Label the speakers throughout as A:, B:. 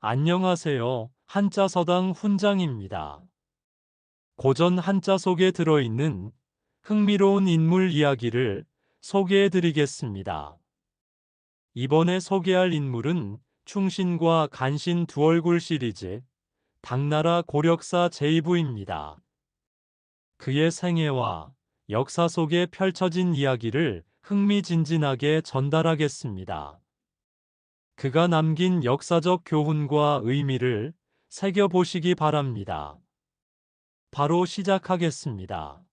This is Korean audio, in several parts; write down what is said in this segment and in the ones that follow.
A: 안녕하세요. 한자서당 훈장입니다. 고전 한자 속에 들어있는 흥미로운 인물 이야기를 소개해 드리겠습니다. 이번에 소개할 인물은 충신과 간신 두 얼굴 시리즈 당나라 고력사 제이부입니다. 그의 생애와 역사 속에 펼쳐진 이야기를 흥미진진하게 전달하겠습니다. 그가 남긴 역사적 교훈과 의미를 새겨보시기 바랍니다. 바로 시작하겠습니다.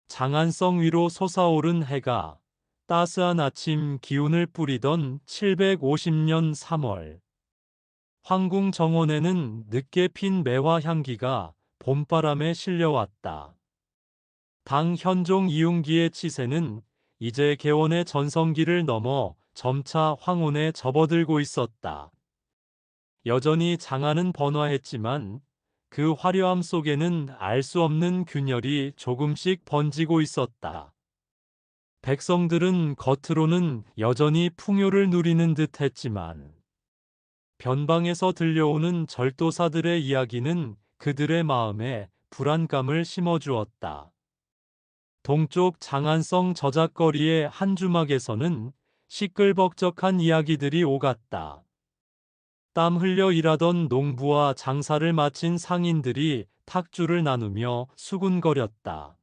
A: 장안성 위로 솟아오른 해가 따스한 아침 기운을 뿌리던 750년 3월, 황궁 정원에는 늦게 핀 매화 향기가 봄바람에 실려왔다. 당 현종 이웅기의 치세는 이제 개원의 전성기를 넘어 점차 황혼에 접어들고 있었다. 여전히 장안은 번화했지만 그 화려함 속에는 알 수 없는 균열이 조금씩 번지고 있었다. 백성들은 겉으로는 여전히 풍요를 누리는 듯 했지만 변방에서 들려오는 절도사들의 이야기는 그들의 마음에 불안감을 심어주었다. 동쪽 장안성 저작거리의 한 주막에서는 시끌벅적한 이야기들이 오갔다. 땀 흘려 일하던 농부와 장사를 마친 상인들이 탁주를 나누며 수군거렸다.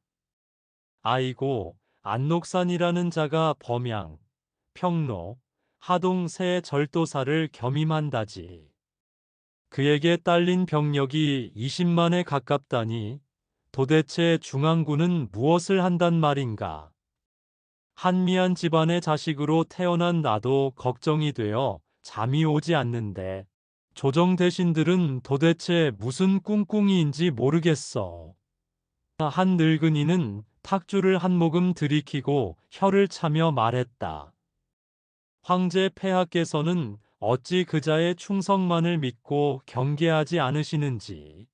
A: 아이고, 안녹산이라는 자가 범양, 평로, 하동 세 절도사를 겸임한다지. 그에게 딸린 병력이 20만에 가깝다니 도대체 중앙군은 무엇을 한단 말인가? 한미한 집안의 자식으로 태어난 나도 걱정이 되어 잠이 오지 않는데 조정 대신들은 도대체 무슨 꿍꿍이인지 모르겠어. 한 늙은이는 탁주를 한 모금 들이키고 혀를 차며 말했다. 황제 폐하께서는 어찌 그자의 충성만을 믿고 경계하지 않으시는지.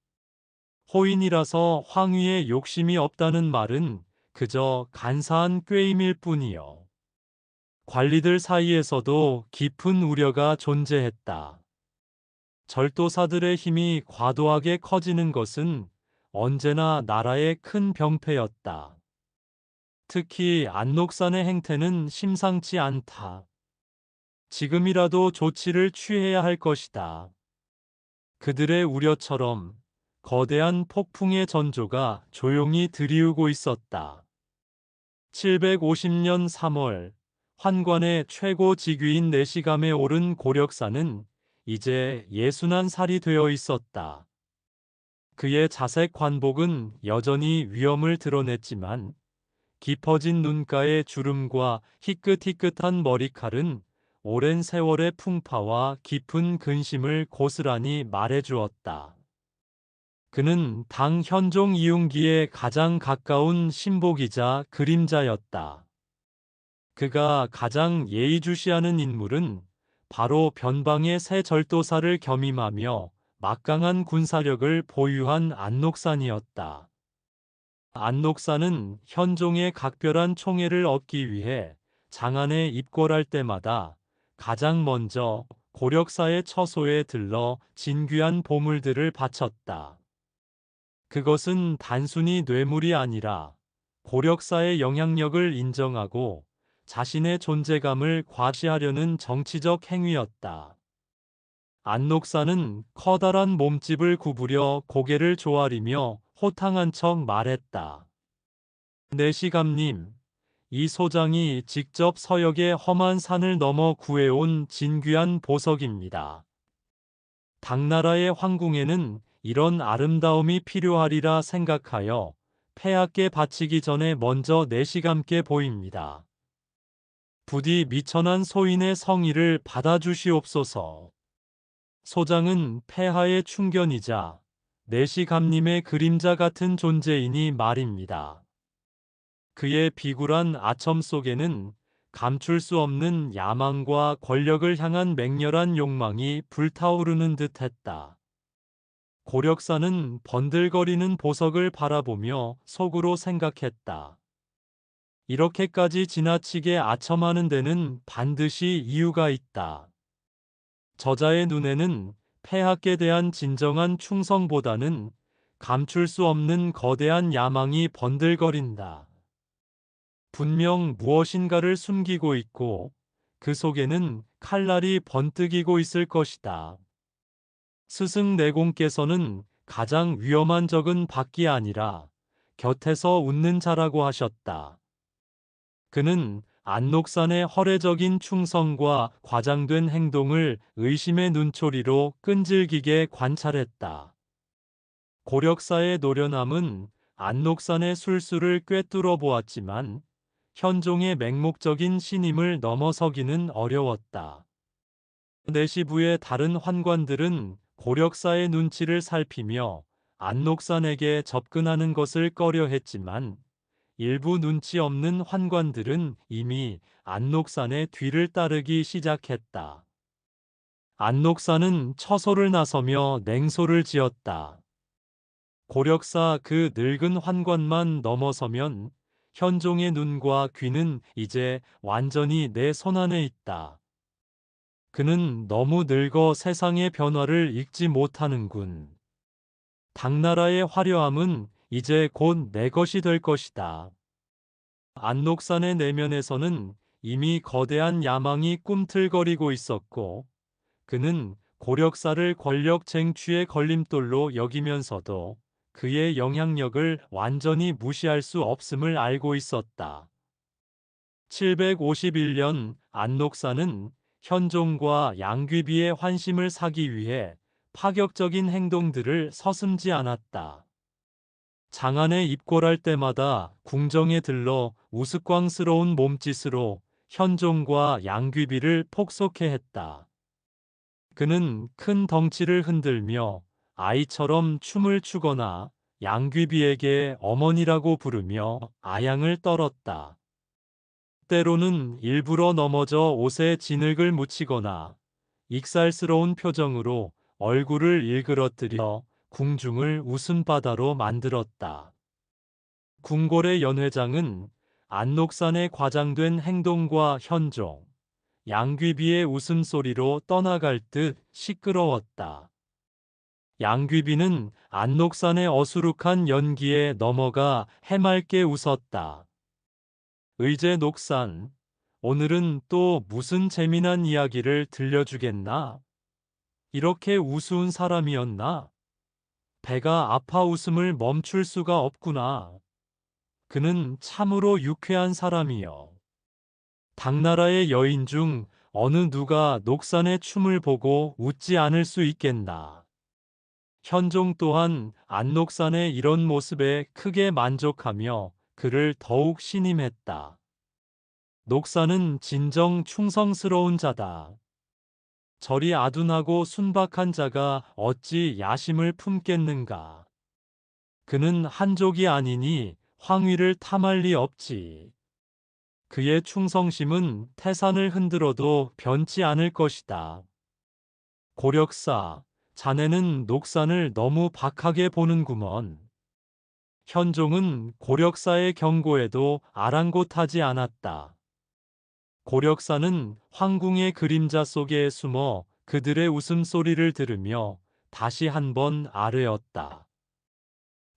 A: 호인이라서 황위에 욕심이 없다는 말은 그저 간사한 꾀임일 뿐이요. 관리들 사이에서도 깊은 우려가 존재했다. 절도사들의 힘이 과도하게 커지는 것은 언제나 나라의 큰 병폐였다. 특히 안녹산의 행태는 심상치 않다. 지금이라도 조치를 취해야 할 것이다. 그들의 우려처럼 거대한 폭풍의 전조가 조용히 들이우고 있었다. 750년 3월, 환관의 최고 직위인 내시감에 오른 고력사는 이제 61살이 되어 있었다. 그의 자색 관복은 여전히 위엄을 드러냈지만 깊어진 눈가의 주름과 희끗희끗한 머리칼은 오랜 세월의 풍파와 깊은 근심을 고스란히 말해주었다. 그는 당 현종 이웅기의 가장 가까운 신복이자 그림자였다. 그가 가장 예의주시하는 인물은 바로 변방의 새 절도사를 겸임하며 막강한 군사력을 보유한 안녹산이었다. 안녹산은 현종의 각별한 총애를 얻기 위해 장안에 입궐할 때마다 가장 먼저 고력사의 처소에 들러 진귀한 보물들을 바쳤다. 그것은 단순히 뇌물이 아니라 고력사의 영향력을 인정하고 자신의 존재감을 과시하려는 정치적 행위였다. 안녹산은 커다란 몸집을 구부려 고개를 조아리며 호탕한 척 말했다. 내시감님, 이 소장이 직접 서역의 험한 산을 넘어 구해온 진귀한 보석입니다. 당나라의 황궁에는 이런 아름다움이 필요하리라 생각하여 폐하께 바치기 전에 먼저 내시감께 보입니다. 부디 미천한 소인의 성의를 받아주시옵소서. 소장은 폐하의 충견이자 내시감님의 그림자 같은 존재이니 말입니다. 그의 비굴한 아첨 속에는 감출 수 없는 야망과 권력을 향한 맹렬한 욕망이 불타오르는 듯했다. 고력사는 번들거리는 보석을 바라보며 속으로 생각했다. 이렇게까지 지나치게 아첨하는 데는 반드시 이유가 있다. 저자의 눈에는 폐하께 대한 진정한 충성보다는 감출 수 없는 거대한 야망이 번들거린다. 분명 무엇인가를 숨기고 있고 그 속에는 칼날이 번뜩이고 있을 것이다. 스승 내공께서는 가장 위험한 적은 밖이 아니라 곁에서 웃는 자라고 하셨다. 그는 안록산의 허례적인 충성과 과장된 행동을 의심의 눈초리로 끈질기게 관찰했다. 고력사의 노련함은 안록산의 술수를 꿰뚫어 보았지만 현종의 맹목적인 신임을 넘어서기는 어려웠다. 내시부의 다른 환관들은 고력사의 눈치를 살피며 안록산에게 접근하는 것을 꺼려했지만 일부 눈치 없는 환관들은 이미 안록산의 뒤를 따르기 시작했다. 안록산은 처소를 나서며 냉소를 지었다. 고력사 그 늙은 환관만 넘어서면 현종의 눈과 귀는 이제 완전히 내 손안에 있다. 그는 너무 늙어 세상의 변화를 읽지 못하는군. 당나라의 화려함은 이제 곧 내 것이 될 것이다. 안록산의 내면에서는 이미 거대한 야망이 꿈틀거리고 있었고, 그는 고력사를 권력 쟁취의 걸림돌로 여기면서도 그의 영향력을 완전히 무시할 수 없음을 알고 있었다. 751년 안록사는 현종과 양귀비의 환심을 사기 위해 파격적인 행동들을 서슴지 않았다. 장안에 입궐할 때마다 궁정에 들러 우스꽝스러운 몸짓으로 현종과 양귀비를 폭소케 했다. 그는 큰 덩치를 흔들며 아이처럼 춤을 추거나 양귀비에게 어머니라고 부르며 아양을 떨었다. 때로는 일부러 넘어져 옷에 진흙을 묻히거나 익살스러운 표정으로 얼굴을 일그러뜨려 궁중을 웃음바다로 만들었다. 궁궐의 연회장은 안록산의 과장된 행동과 현종, 양귀비의 웃음소리로 떠나갈 듯 시끄러웠다. 양귀비는 안록산의 어수룩한 연기에 넘어가 해맑게 웃었다. 의제 녹산, 오늘은 또 무슨 재미난 이야기를 들려주겠나? 이렇게 우스운 사람이었나? 배가 아파 웃음을 멈출 수가 없구나. 그는 참으로 유쾌한 사람이여. 당나라의 여인 중 어느 누가 녹산의 춤을 보고 웃지 않을 수 있겠나. 현종 또한 안녹산의 이런 모습에 크게 만족하며 그를 더욱 신임했다. 녹산은 진정 충성스러운 자다. 저리 아둔하고 순박한 자가 어찌 야심을 품겠는가. 그는 한족이 아니니 황위를 탐할 리 없지. 그의 충성심은 태산을 흔들어도 변치 않을 것이다. 고력사, 자네는 녹산을 너무 박하게 보는구먼. 현종은 고력사의 경고에도 아랑곳하지 않았다. 고력사는 황궁의 그림자 속에 숨어 그들의 웃음소리를 들으며 다시 한번 아뢰었다.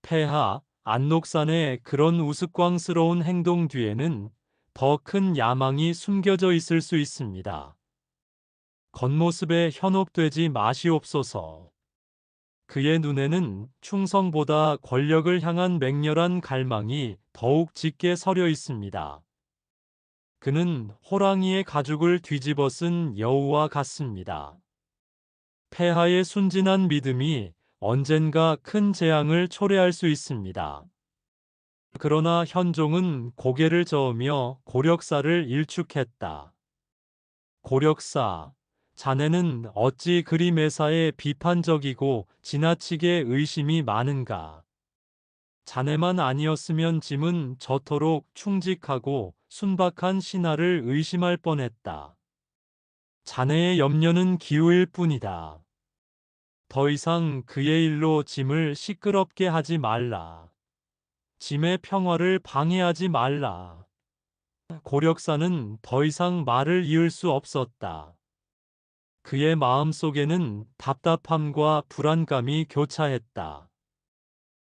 A: 폐하, 안록산의 그런 우스꽝스러운 행동 뒤에는 더 큰 야망이 숨겨져 있을 수 있습니다. 겉모습에 현혹되지 마시옵소서. 그의 눈에는 충성보다 권력을 향한 맹렬한 갈망이 더욱 짙게 서려 있습니다. 그는 호랑이의 가죽을 뒤집어 쓴 여우와 같습니다. 폐하의 순진한 믿음이 언젠가 큰 재앙을 초래할 수 있습니다. 그러나 현종은 고개를 저으며 고력사를 일축했다. 고력사, 자네는 어찌 그리 매사에 비판적이고 지나치게 의심이 많은가? 자네만 아니었으면 짐은 저토록 충직하고 순박한 신하를 의심할 뻔했다. 자네의 염려는 기우일 뿐이다. 더 이상 그의 일로 짐을 시끄럽게 하지 말라. 짐의 평화를 방해하지 말라. 고력사는 더 이상 말을 이을 수 없었다. 그의 마음속에는 답답함과 불안감이 교차했다.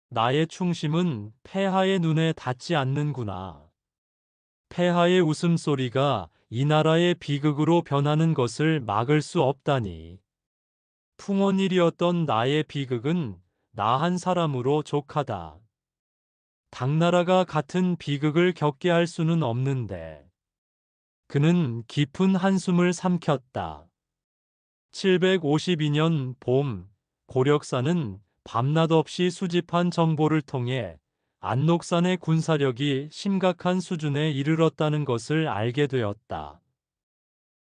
A: 나의 충심은 폐하의 눈에 닿지 않는구나. 폐하의 웃음소리가 이 나라의 비극으로 변하는 것을 막을 수 없다니. 풍원일이었던 나의 비극은 나 한 사람으로 족하다. 당나라가 같은 비극을 겪게 할 수는 없는데. 그는 깊은 한숨을 삼켰다. 752년 봄, 고력사는 밤낮 없이 수집한 정보를 통해 안록산의 군사력이 심각한 수준에 이르렀다는 것을 알게 되었다.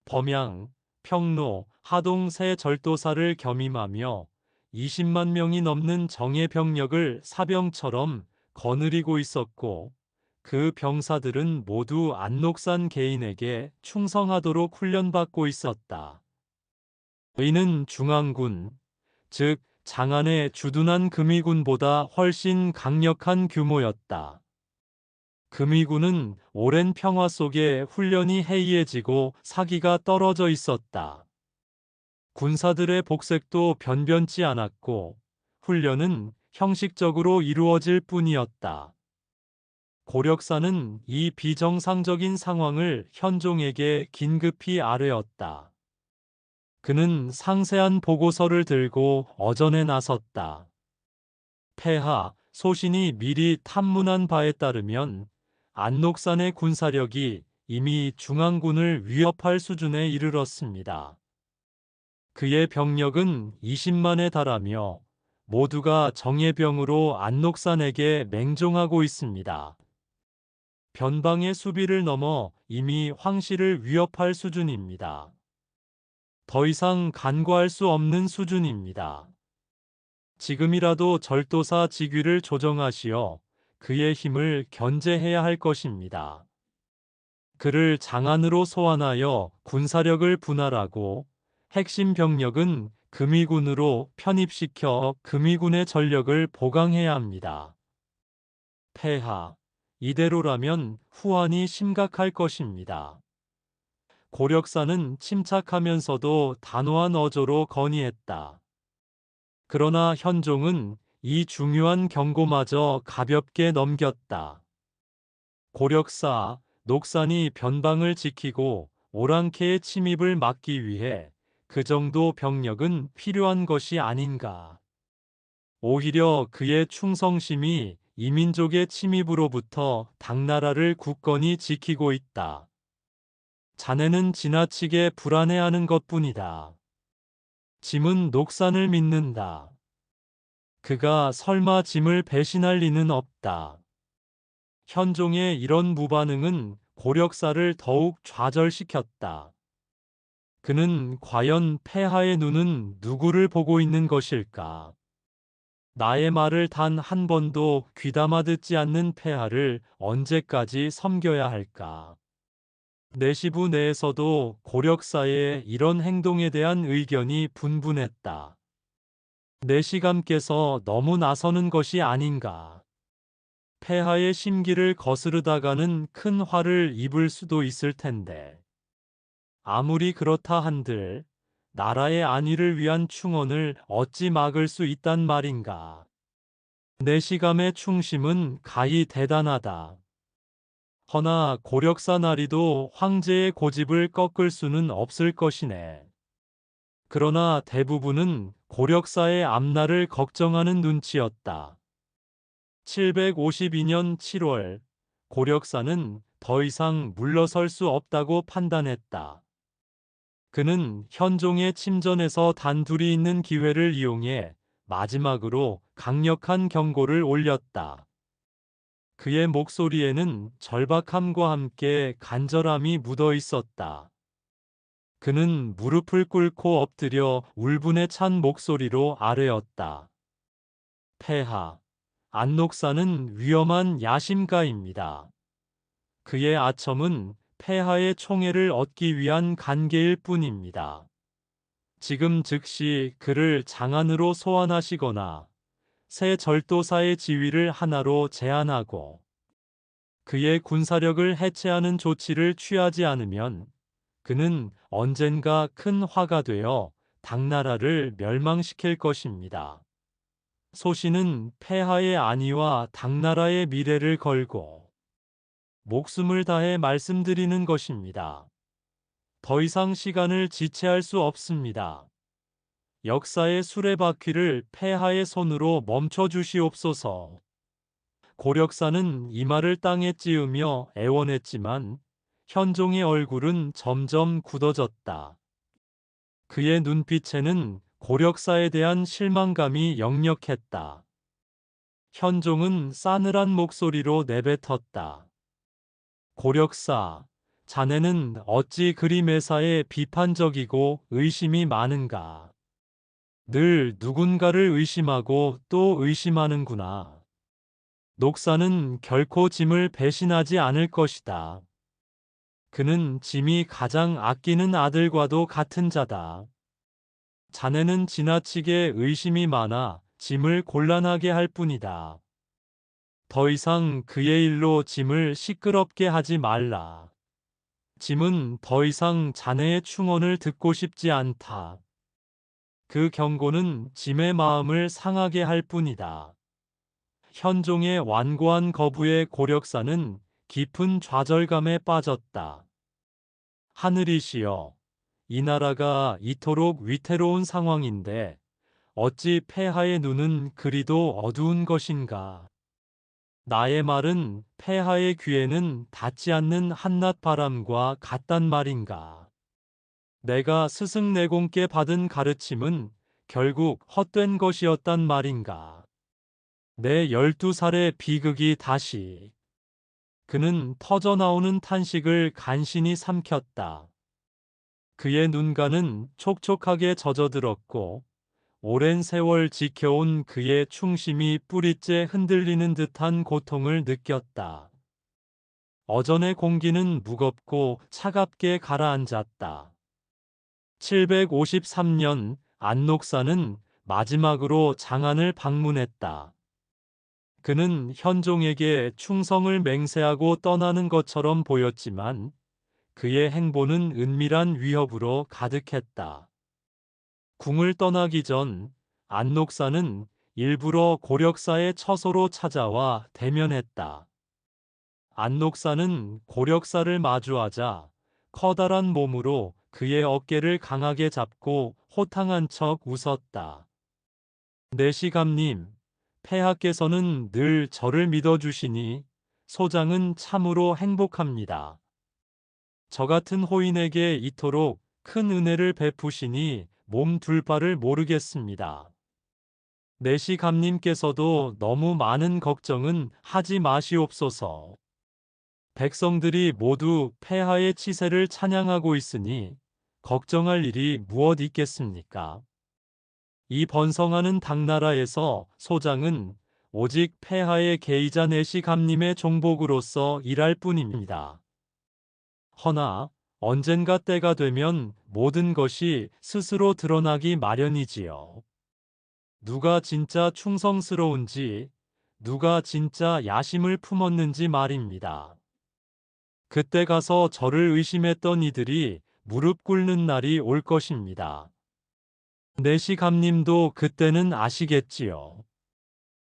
A: 범양, 평로, 하동 세 절도사를 겸임하며 20만 명이 넘는 정예 병력을 사병처럼 거느리고 있었고, 그 병사들은 모두 안록산 개인에게 충성하도록 훈련받고 있었다. 이는 중앙군, 즉 장안의 주둔한 금위군보다 훨씬 강력한 규모였다. 금위군은 오랜 평화 속에 훈련이 해이해지고 사기가 떨어져 있었다. 군사들의 복색도 변변치 않았고 훈련은 형식적으로 이루어질 뿐이었다. 고력사는 이 비정상적인 상황을 현종에게 긴급히 아뢰었다. 그는 상세한 보고서를 들고 어전에 나섰다. 폐하, 소신이 미리 탐문한 바에 따르면 안록산의 군사력이 이미 중앙군을 위협할 수준에 이르렀습니다. 그의 병력은 20만에 달하며 모두가 정예병으로 안록산에게 맹종하고 있습니다. 변방의 수비를 넘어 이미 황실을 위협할 수준입니다. 더 이상 간과할 수 없는 수준입니다. 지금이라도 절도사 직위를 조정하시어 그의 힘을 견제해야 할 것입니다. 그를 장안으로 소환하여 군사력을 분할하고 핵심 병력은 금위군으로 편입시켜 금위군의 전력을 보강해야 합니다. 폐하, 이대로라면 후환이 심각할 것입니다. 고력사는 침착하면서도 단호한 어조로 건의했다. 그러나 현종은 이 중요한 경고마저 가볍게 넘겼다. 고력사, 녹산이 변방을 지키고 오랑캐의 침입을 막기 위해 그 정도 병력은 필요한 것이 아닌가. 오히려 그의 충성심이 이민족의 침입으로부터 당나라를 굳건히 지키고 있다. 자네는 지나치게 불안해하는 것뿐이다. 짐은 녹산을 믿는다. 그가 설마 짐을 배신할 리는 없다. 현종의 이런 무반응은 고력사를 더욱 좌절시켰다. 그는 과연 폐하의 눈은 누구를 보고 있는 것일까? 나의 말을 단 한 번도 귀담아 듣지 않는 폐하를 언제까지 섬겨야 할까? 내시부 내에서도 고력사의 이런 행동에 대한 의견이 분분했다. 내시감께서 너무 나서는 것이 아닌가. 폐하의 심기를 거스르다가는 큰 화를 입을 수도 있을 텐데. 아무리 그렇다 한들 나라의 안위를 위한 충언을 어찌 막을 수 있단 말인가. 내시감의 충심은 가히 대단하다. 허나 고력사 나리도 황제의 고집을 꺾을 수는 없을 것이네. 그러나 대부분은 고력사의 앞날을 걱정하는 눈치였다. 752년 7월, 고력사는 더 이상 물러설 수 없다고 판단했다. 그는 현종의 침전에서 단둘이 있는 기회를 이용해 마지막으로 강력한 경고를 올렸다. 그의 목소리에는 절박함과 함께 간절함이 묻어 있었다. 그는 무릎을 꿇고 엎드려 울분에 찬 목소리로 아뢰었다. 폐하, 안록사는 위험한 야심가입니다. 그의 아첨은 폐하의 총애를 얻기 위한 간계일 뿐입니다. 지금 즉시 그를 장안으로 소환하시거나 새 절도사의 지위를 하나로 제한하고 그의 군사력을 해체하는 조치를 취하지 않으면 그는 언젠가 큰 화가 되어 당나라를 멸망시킬 것입니다. 소신은 폐하의 안위와 당나라의 미래를 걸고 목숨을 다해 말씀드리는 것입니다. 더 이상 시간을 지체할 수 없습니다. 역사의 수레바퀴를 폐하의 손으로 멈춰 주시옵소서. 고력사는 이마를 땅에 찌으며 애원했지만 현종의 얼굴은 점점 굳어졌다. 그의 눈빛에는 고력사에 대한 실망감이 역력했다. 현종은 싸늘한 목소리로 내뱉었다. 고력사, 자네는 어찌 그리 매사에 비판적이고 의심이 많은가? 늘 누군가를 의심하고 또 의심하는구나. 녹사는 결코 짐을 배신하지 않을 것이다. 그는 짐이 가장 아끼는 아들과도 같은 자다. 자네는 지나치게 의심이 많아 짐을 곤란하게 할 뿐이다. 더 이상 그의 일로 짐을 시끄럽게 하지 말라. 짐은 더 이상 자네의 충언을 듣고 싶지 않다. 그 경고는 짐의 마음을 상하게 할 뿐이다. 현종의 완고한 거부에 고력사는 깊은 좌절감에 빠졌다. 하늘이시여, 이 나라가 이토록 위태로운 상황인데 어찌 폐하의 눈은 그리도 어두운 것인가? 나의 말은 폐하의 귀에는 닿지 않는 한낮 바람과 같단 말인가? 내가 스승내공께 받은 가르침은 결국 헛된 것이었단 말인가? 내 12살의 비극이 다시. 그는 터져나오는 탄식을 간신히 삼켰다. 그의 눈가는 촉촉하게 젖어들었고 오랜 세월 지켜온 그의 충심이 뿌리째 흔들리는 듯한 고통을 느꼈다. 어전의 공기는 무겁고 차갑게 가라앉았다. 753년 안녹사는 마지막으로 장안을 방문했다. 그는 현종에게 충성을 맹세하고 떠나는 것처럼 보였지만 그의 행보는 은밀한 위협으로 가득했다. 궁을 떠나기 전 안녹사는 일부러 고력사의 처소로 찾아와 대면했다. 안녹사는 고력사를 마주하자 커다란 몸으로 그의 어깨를 강하게 잡고 호탕한 척 웃었다. 내시감님, 폐하께서는 늘 저를 믿어주시니 소장은 참으로 행복합니다. 저 같은 호인에게 이토록 큰 은혜를 베푸시니 몸 둘 바를 모르겠습니다. 내시감님께서도 너무 많은 걱정은 하지 마시옵소서. 백성들이 모두 폐하의 치세를 찬양하고 있으니 걱정할 일이 무엇 있겠습니까? 이 번성하는 당나라에서 소장은 오직 폐하의 계이자 내시감님의 종복으로서 일할 뿐입니다. 허나 언젠가 때가 되면 모든 것이 스스로 드러나기 마련이지요. 누가 진짜 충성스러운지, 누가 진짜 야심을 품었는지 말입니다. 그때 가서 저를 의심했던 이들이 무릎 꿇는 날이 올 것입니다. 내시감님도 그때는 아시겠지요.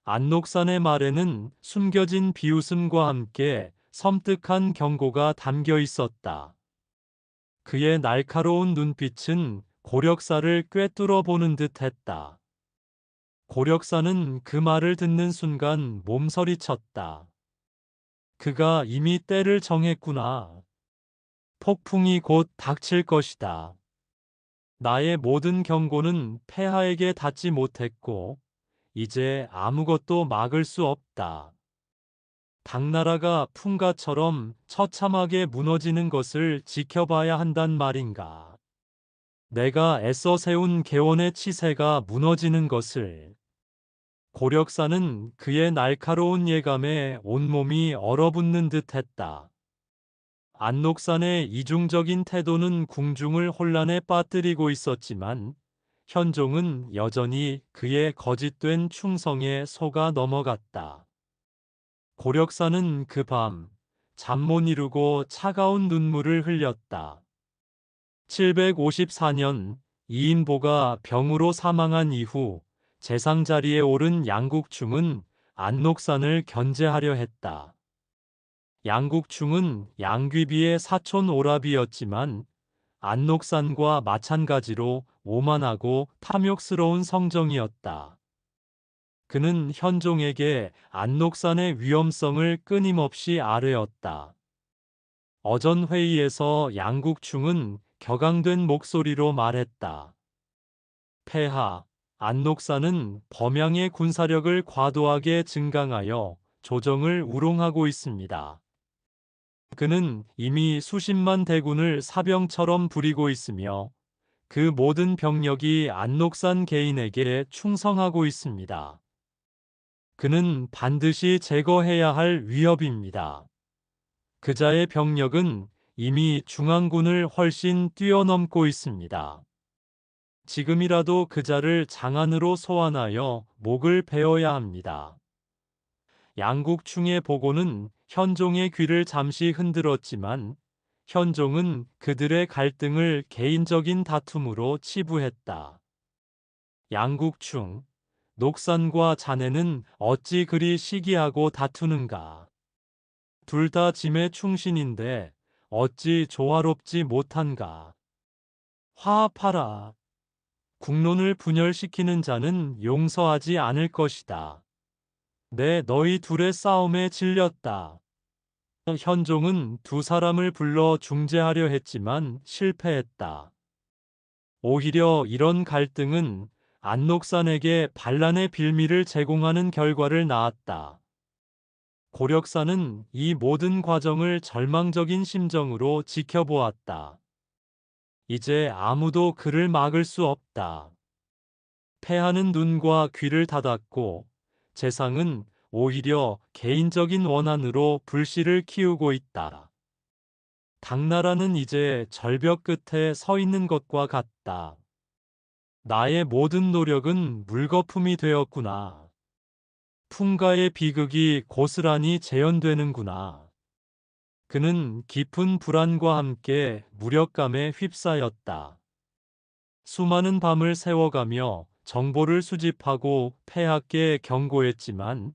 A: 안녹산의 말에는 숨겨진 비웃음과 함께 섬뜩한 경고가 담겨 있었다. 그의 날카로운 눈빛은 고력사를 꿰뚫어 보는 듯 했다. 고력사는 그 말을 듣는 순간 몸서리쳤다. 그가 이미 때를 정했구나. 폭풍이 곧 닥칠 것이다. 나의 모든 경고는 폐하에게 닿지 못했고 이제 아무것도 막을 수 없다. 당나라가 풍가처럼 처참하게 무너지는 것을 지켜봐야 한단 말인가. 내가 애써 세운 개원의 치세가 무너지는 것을. 고력사는 그의 날카로운 예감에 온몸이 얼어붙는 듯했다. 안녹산의 이중적인 태도는 궁중을 혼란에 빠뜨리고 있었지만 현종은 여전히 그의 거짓된 충성에 속아 넘어갔다. 고력사는 그 밤 잠 못 이루고 차가운 눈물을 흘렸다. 754년 이인보가 병으로 사망한 이후 재상 자리에 오른 양국충은 안녹산을 견제하려 했다. 양국충은 양귀비의 사촌 오라비였지만 안녹산과 마찬가지로 오만하고 탐욕스러운 성정이었다. 그는 현종에게 안녹산의 위험성을 끊임없이 아뢰었다. 어전 회의에서 양국충은 격앙된 목소리로 말했다. 폐하, 안녹산은 범양의 군사력을 과도하게 증강하여 조정을 우롱하고 있습니다. 그는 이미 수십만 대군을 사병처럼 부리고 있으며 그 모든 병력이 안녹산 개인에게 충성하고 있습니다. 그는 반드시 제거해야 할 위협입니다. 그자의 병력은 이미 중앙군을 훨씬 뛰어넘고 있습니다. 지금이라도 그자를 장안으로 소환하여 목을 베어야 합니다. 양국충의 보고는 현종의 귀를 잠시 흔들었지만 현종은 그들의 갈등을 개인적인 다툼으로 치부했다. 양국충, 녹산과 자네는 어찌 그리 시기하고 다투는가? 둘 다 짐의 충신인데 어찌 조화롭지 못한가? 화합하라. 국론을 분열시키는 자는 용서하지 않을 것이다. 너희 둘의 싸움에 질렸다. 현종은 두 사람을 불러 중재하려 했지만 실패했다. 오히려 이런 갈등은 안녹산에게 반란의 빌미를 제공하는 결과를 낳았다. 고력사는 이 모든 과정을 절망적인 심정으로 지켜보았다. 이제 아무도 그를 막을 수 없다. 폐하는 눈과 귀를 닫았고 재상은 오히려 개인적인 원한으로 불씨를 키우고 있다. 당나라는 이제 절벽 끝에 서 있는 것과 같다. 나의 모든 노력은 물거품이 되었구나. 풍가의 비극이 고스란히 재현되는구나. 그는 깊은 불안과 함께 무력감에 휩싸였다. 수많은 밤을 새워가며 정보를 수집하고 폐하께 경고했지만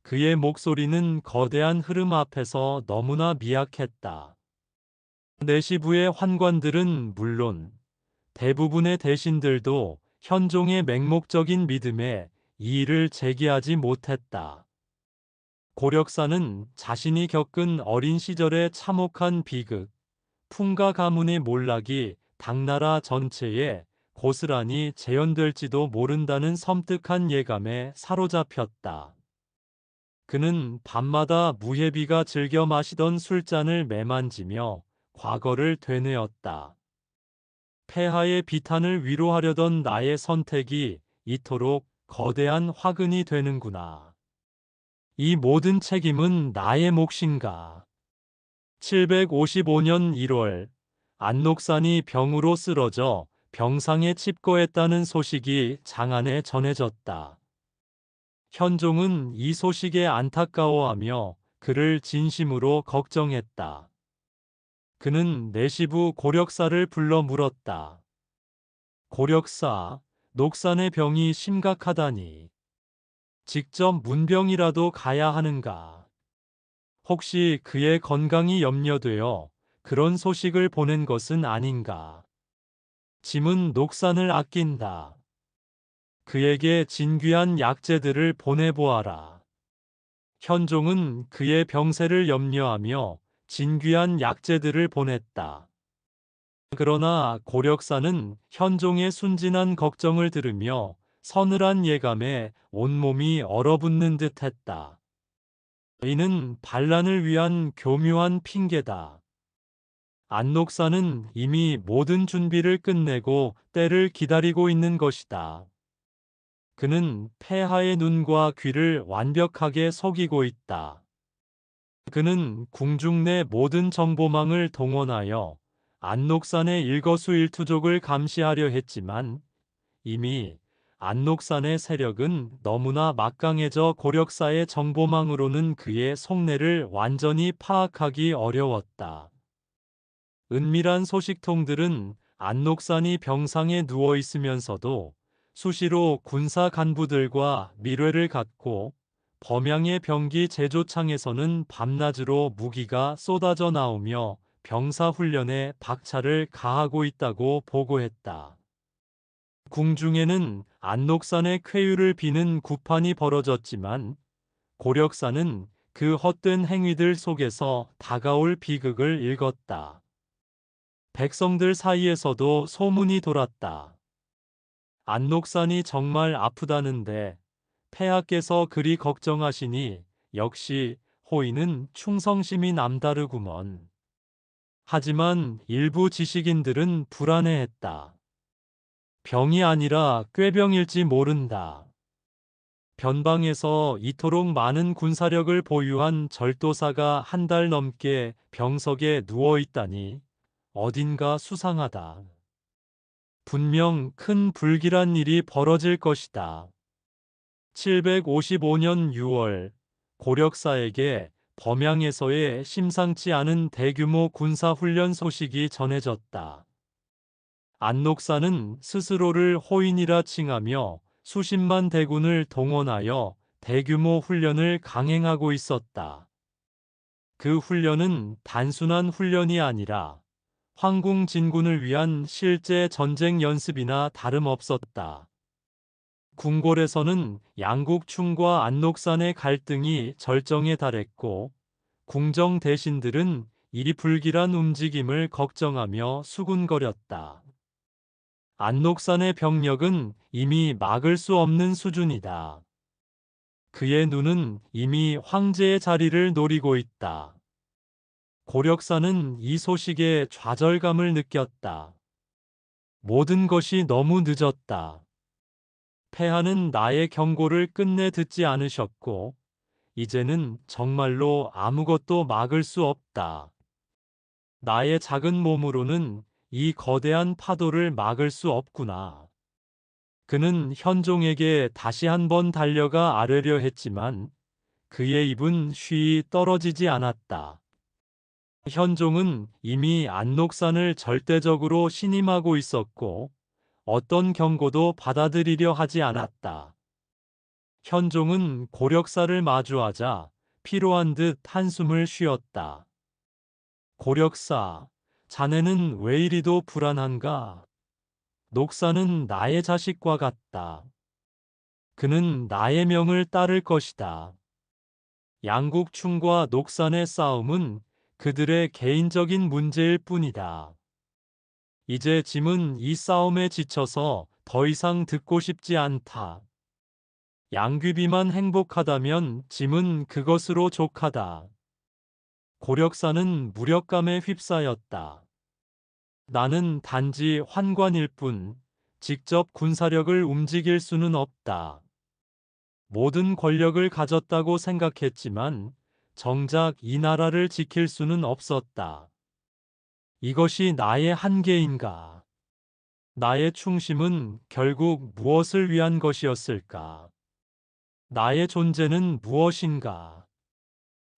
A: 그의 목소리는 거대한 흐름 앞에서 너무나 미약했다. 내시부의 환관들은 물론 대부분의 대신들도 현종의 맹목적인 믿음에 이의를 제기하지 못했다. 고력사는 자신이 겪은 어린 시절의 참혹한 비극, 풍가 가문의 몰락이 당나라 전체에 고스란히 재현될지도 모른다는 섬뜩한 예감에 사로잡혔다. 그는 밤마다 무해비가 즐겨 마시던 술잔을 매만지며 과거를 되뇌었다. 폐하의 비탄을 위로하려던 나의 선택이 이토록 거대한 화근이 되는구나. 이 모든 책임은 나의 몫인가? 755년 1월 안녹산이 병으로 쓰러져 병상에 칩거했다는 소식이 장안에 전해졌다. 현종은 이 소식에 안타까워하며 그를 진심으로 걱정했다. 그는 내시부 고력사를 불러 물었다. 고력사, 녹산의 병이 심각하다니. 직접 문병이라도 가야 하는가? 혹시 그의 건강이 염려되어 그런 소식을 보낸 것은 아닌가? 짐은 녹산을 아낀다. 그에게 진귀한 약재들을 보내보아라. 현종은 그의 병세를 염려하며 진귀한 약재들을 보냈다. 그러나 고력사는 현종의 순진한 걱정을 들으며 서늘한 예감에 온몸이 얼어붙는 듯 했다. 이는 반란을 위한 교묘한 핑계다. 안녹산은 이미 모든 준비를 끝내고 때를 기다리고 있는 것이다. 그는 폐하의 눈과 귀를 완벽하게 속이고 있다. 그는 궁중 내 모든 정보망을 동원하여 안녹산의 일거수일투족을 감시하려 했지만 이미 안녹산의 세력은 너무나 막강해져 고력사의 정보망으로는 그의 속내를 완전히 파악하기 어려웠다. 은밀한 소식통들은 안녹산이 병상에 누워 있으면서도 수시로 군사 간부들과 밀회를 갖고 범양의 병기 제조창에서는 밤낮으로 무기가 쏟아져 나오며 병사 훈련에 박차를 가하고 있다고 보고했다. 궁중에는 안녹산의 쾌유를 비는 구판이 벌어졌지만 고력사는 그 헛된 행위들 속에서 다가올 비극을 읽었다. 백성들 사이에서도 소문이 돌았다. 안녹산이 정말 아프다는데 폐하께서 그리 걱정하시니 역시 호의는 충성심이 남다르구먼. 하지만 일부 지식인들은 불안해했다. 병이 아니라 꾀병일지 모른다. 변방에서 이토록 많은 군사력을 보유한 절도사가 한 달 넘게 병석에 누워 있다니 어딘가 수상하다. 분명 큰 불길한 일이 벌어질 것이다. 755년 6월 고력사에게 범양에서의 심상치 않은 대규모 군사훈련 소식이 전해졌다. 안녹사는 스스로를 호인이라 칭하며 수십만 대군을 동원하여 대규모 훈련을 강행하고 있었다. 그 훈련은 단순한 훈련이 아니라 황궁 진군을 위한 실제 전쟁 연습이나 다름없었다. 궁궐에서는 양국충과 안녹산의 갈등이 절정에 달했고 궁정 대신들은 이 불길한 움직임을 걱정하며 수군거렸다. 안녹산의 병력은 이미 막을 수 없는 수준이다. 그의 눈은 이미 황제의 자리를 노리고 있다. 고력사는 이 소식에 좌절감을 느꼈다. 모든 것이 너무 늦었다. 폐하는 나의 경고를 끝내 듣지 않으셨고, 이제는 정말로 아무것도 막을 수 없다. 나의 작은 몸으로는 이 거대한 파도를 막을 수 없구나. 그는 현종에게 다시 한번 달려가 아뢰려 했지만 그의 입은 쉬이 떨어지지 않았다. 현종은 이미 안녹산을 절대적으로 신임하고 있었고 어떤 경고도 받아들이려 하지 않았다. 현종은 고력사를 마주하자 피로한 듯 한숨을 쉬었다. 고력사, 자네는 왜 이리도 불안한가? 녹사는 나의 자식과 같다. 그는 나의 명을 따를 것이다. 양국충과 녹산의 싸움은 그들의 개인적인 문제일 뿐이다. 이제 짐은 이 싸움에 지쳐서 더 이상 듣고 싶지 않다. 양귀비만 행복하다면 짐은 그것으로 족하다. 고력사는 무력감에 휩싸였다. 나는 단지 환관일 뿐 직접 군사력을 움직일 수는 없다. 모든 권력을 가졌다고 생각했지만 정작 이 나라를 지킬 수는 없었다. 이것이 나의 한계인가? 나의 충심은 결국 무엇을 위한 것이었을까? 나의 존재는 무엇인가?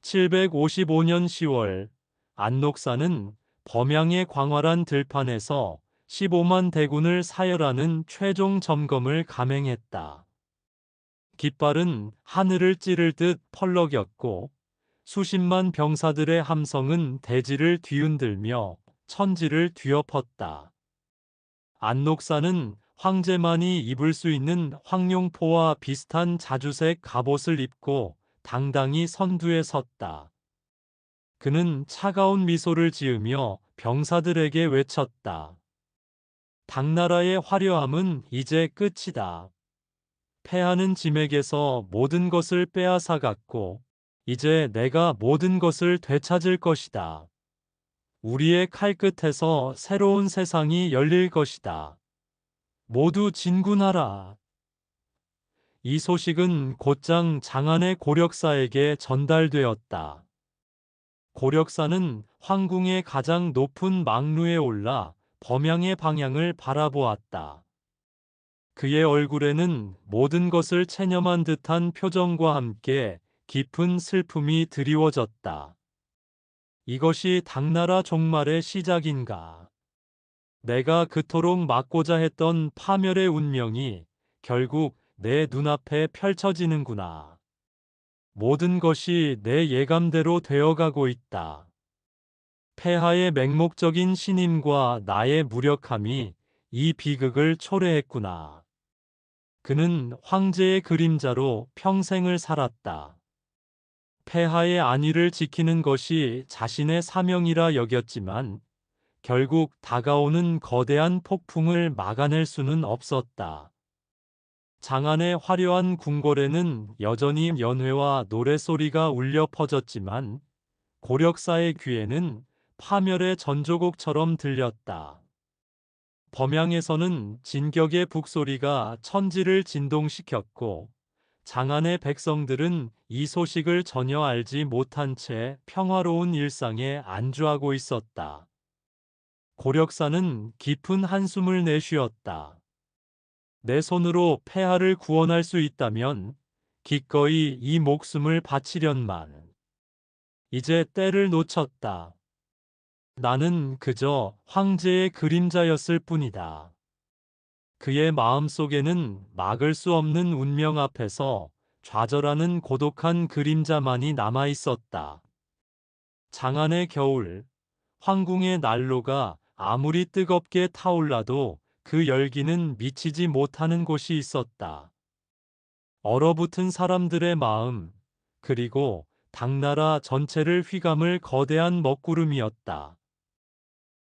A: 755년 10월 안녹사는 범양의 광활한 들판에서 15만 대군을 사열하는 최종 점검을 감행했다. 깃발은 하늘을 찌를 듯 펄럭였고 수십만 병사들의 함성은 대지를 뒤흔들며 천지를 뒤엎었다. 안녹사는 황제만이 입을 수 있는 황룡포와 비슷한 자주색 갑옷을 입고 당당히 선두에 섰다. 그는 차가운 미소를 지으며 병사들에게 외쳤다. 당나라의 화려함은 이제 끝이다. 패하는 짐에게서 모든 것을 빼앗아갔고 이제 내가 모든 것을 되찾을 것이다. 우리의 칼끝에서 새로운 세상이 열릴 것이다. 모두 진군하라. 이 소식은 곧장 장안의 고력사에게 전달되었다. 고력사는 황궁의 가장 높은 망루에 올라 범양의 방향을 바라보았다. 그의 얼굴에는 모든 것을 체념한 듯한 표정과 함께 깊은 슬픔이 드리워졌다. 이것이 당나라 종말의 시작인가? 내가 그토록 막고자 했던 파멸의 운명이 결국 내 눈앞에 펼쳐지는구나. 모든 것이 내 예감대로 되어가고 있다. 폐하의 맹목적인 신임과 나의 무력함이 이 비극을 초래했구나. 그는 황제의 그림자로 평생을 살았다. 폐하의 안위를 지키는 것이 자신의 사명이라 여겼지만 결국 다가오는 거대한 폭풍을 막아낼 수는 없었다. 장안의 화려한 궁궐에는 여전히 연회와 노래소리가 울려 퍼졌지만 고력사의 귀에는 파멸의 전조곡처럼 들렸다. 범양에서는 진격의 북소리가 천지를 진동시켰고 장안의 백성들은 이 소식을 전혀 알지 못한 채 평화로운 일상에 안주하고 있었다. 고력사는 깊은 한숨을 내쉬었다. 내 손으로 폐하를 구원할 수 있다면 기꺼이 이 목숨을 바치련만. 이제 때를 놓쳤다. 나는 그저 황제의 그림자였을 뿐이다. 그의 마음속에는 막을 수 없는 운명 앞에서 좌절하는 고독한 그림자만이 남아 있었다. 장안의 겨울, 황궁의 난로가 아무리 뜨겁게 타올라도 그 열기는 미치지 못하는 곳이 있었다. 얼어붙은 사람들의 마음, 그리고 당나라 전체를 휘감을 거대한 먹구름이었다.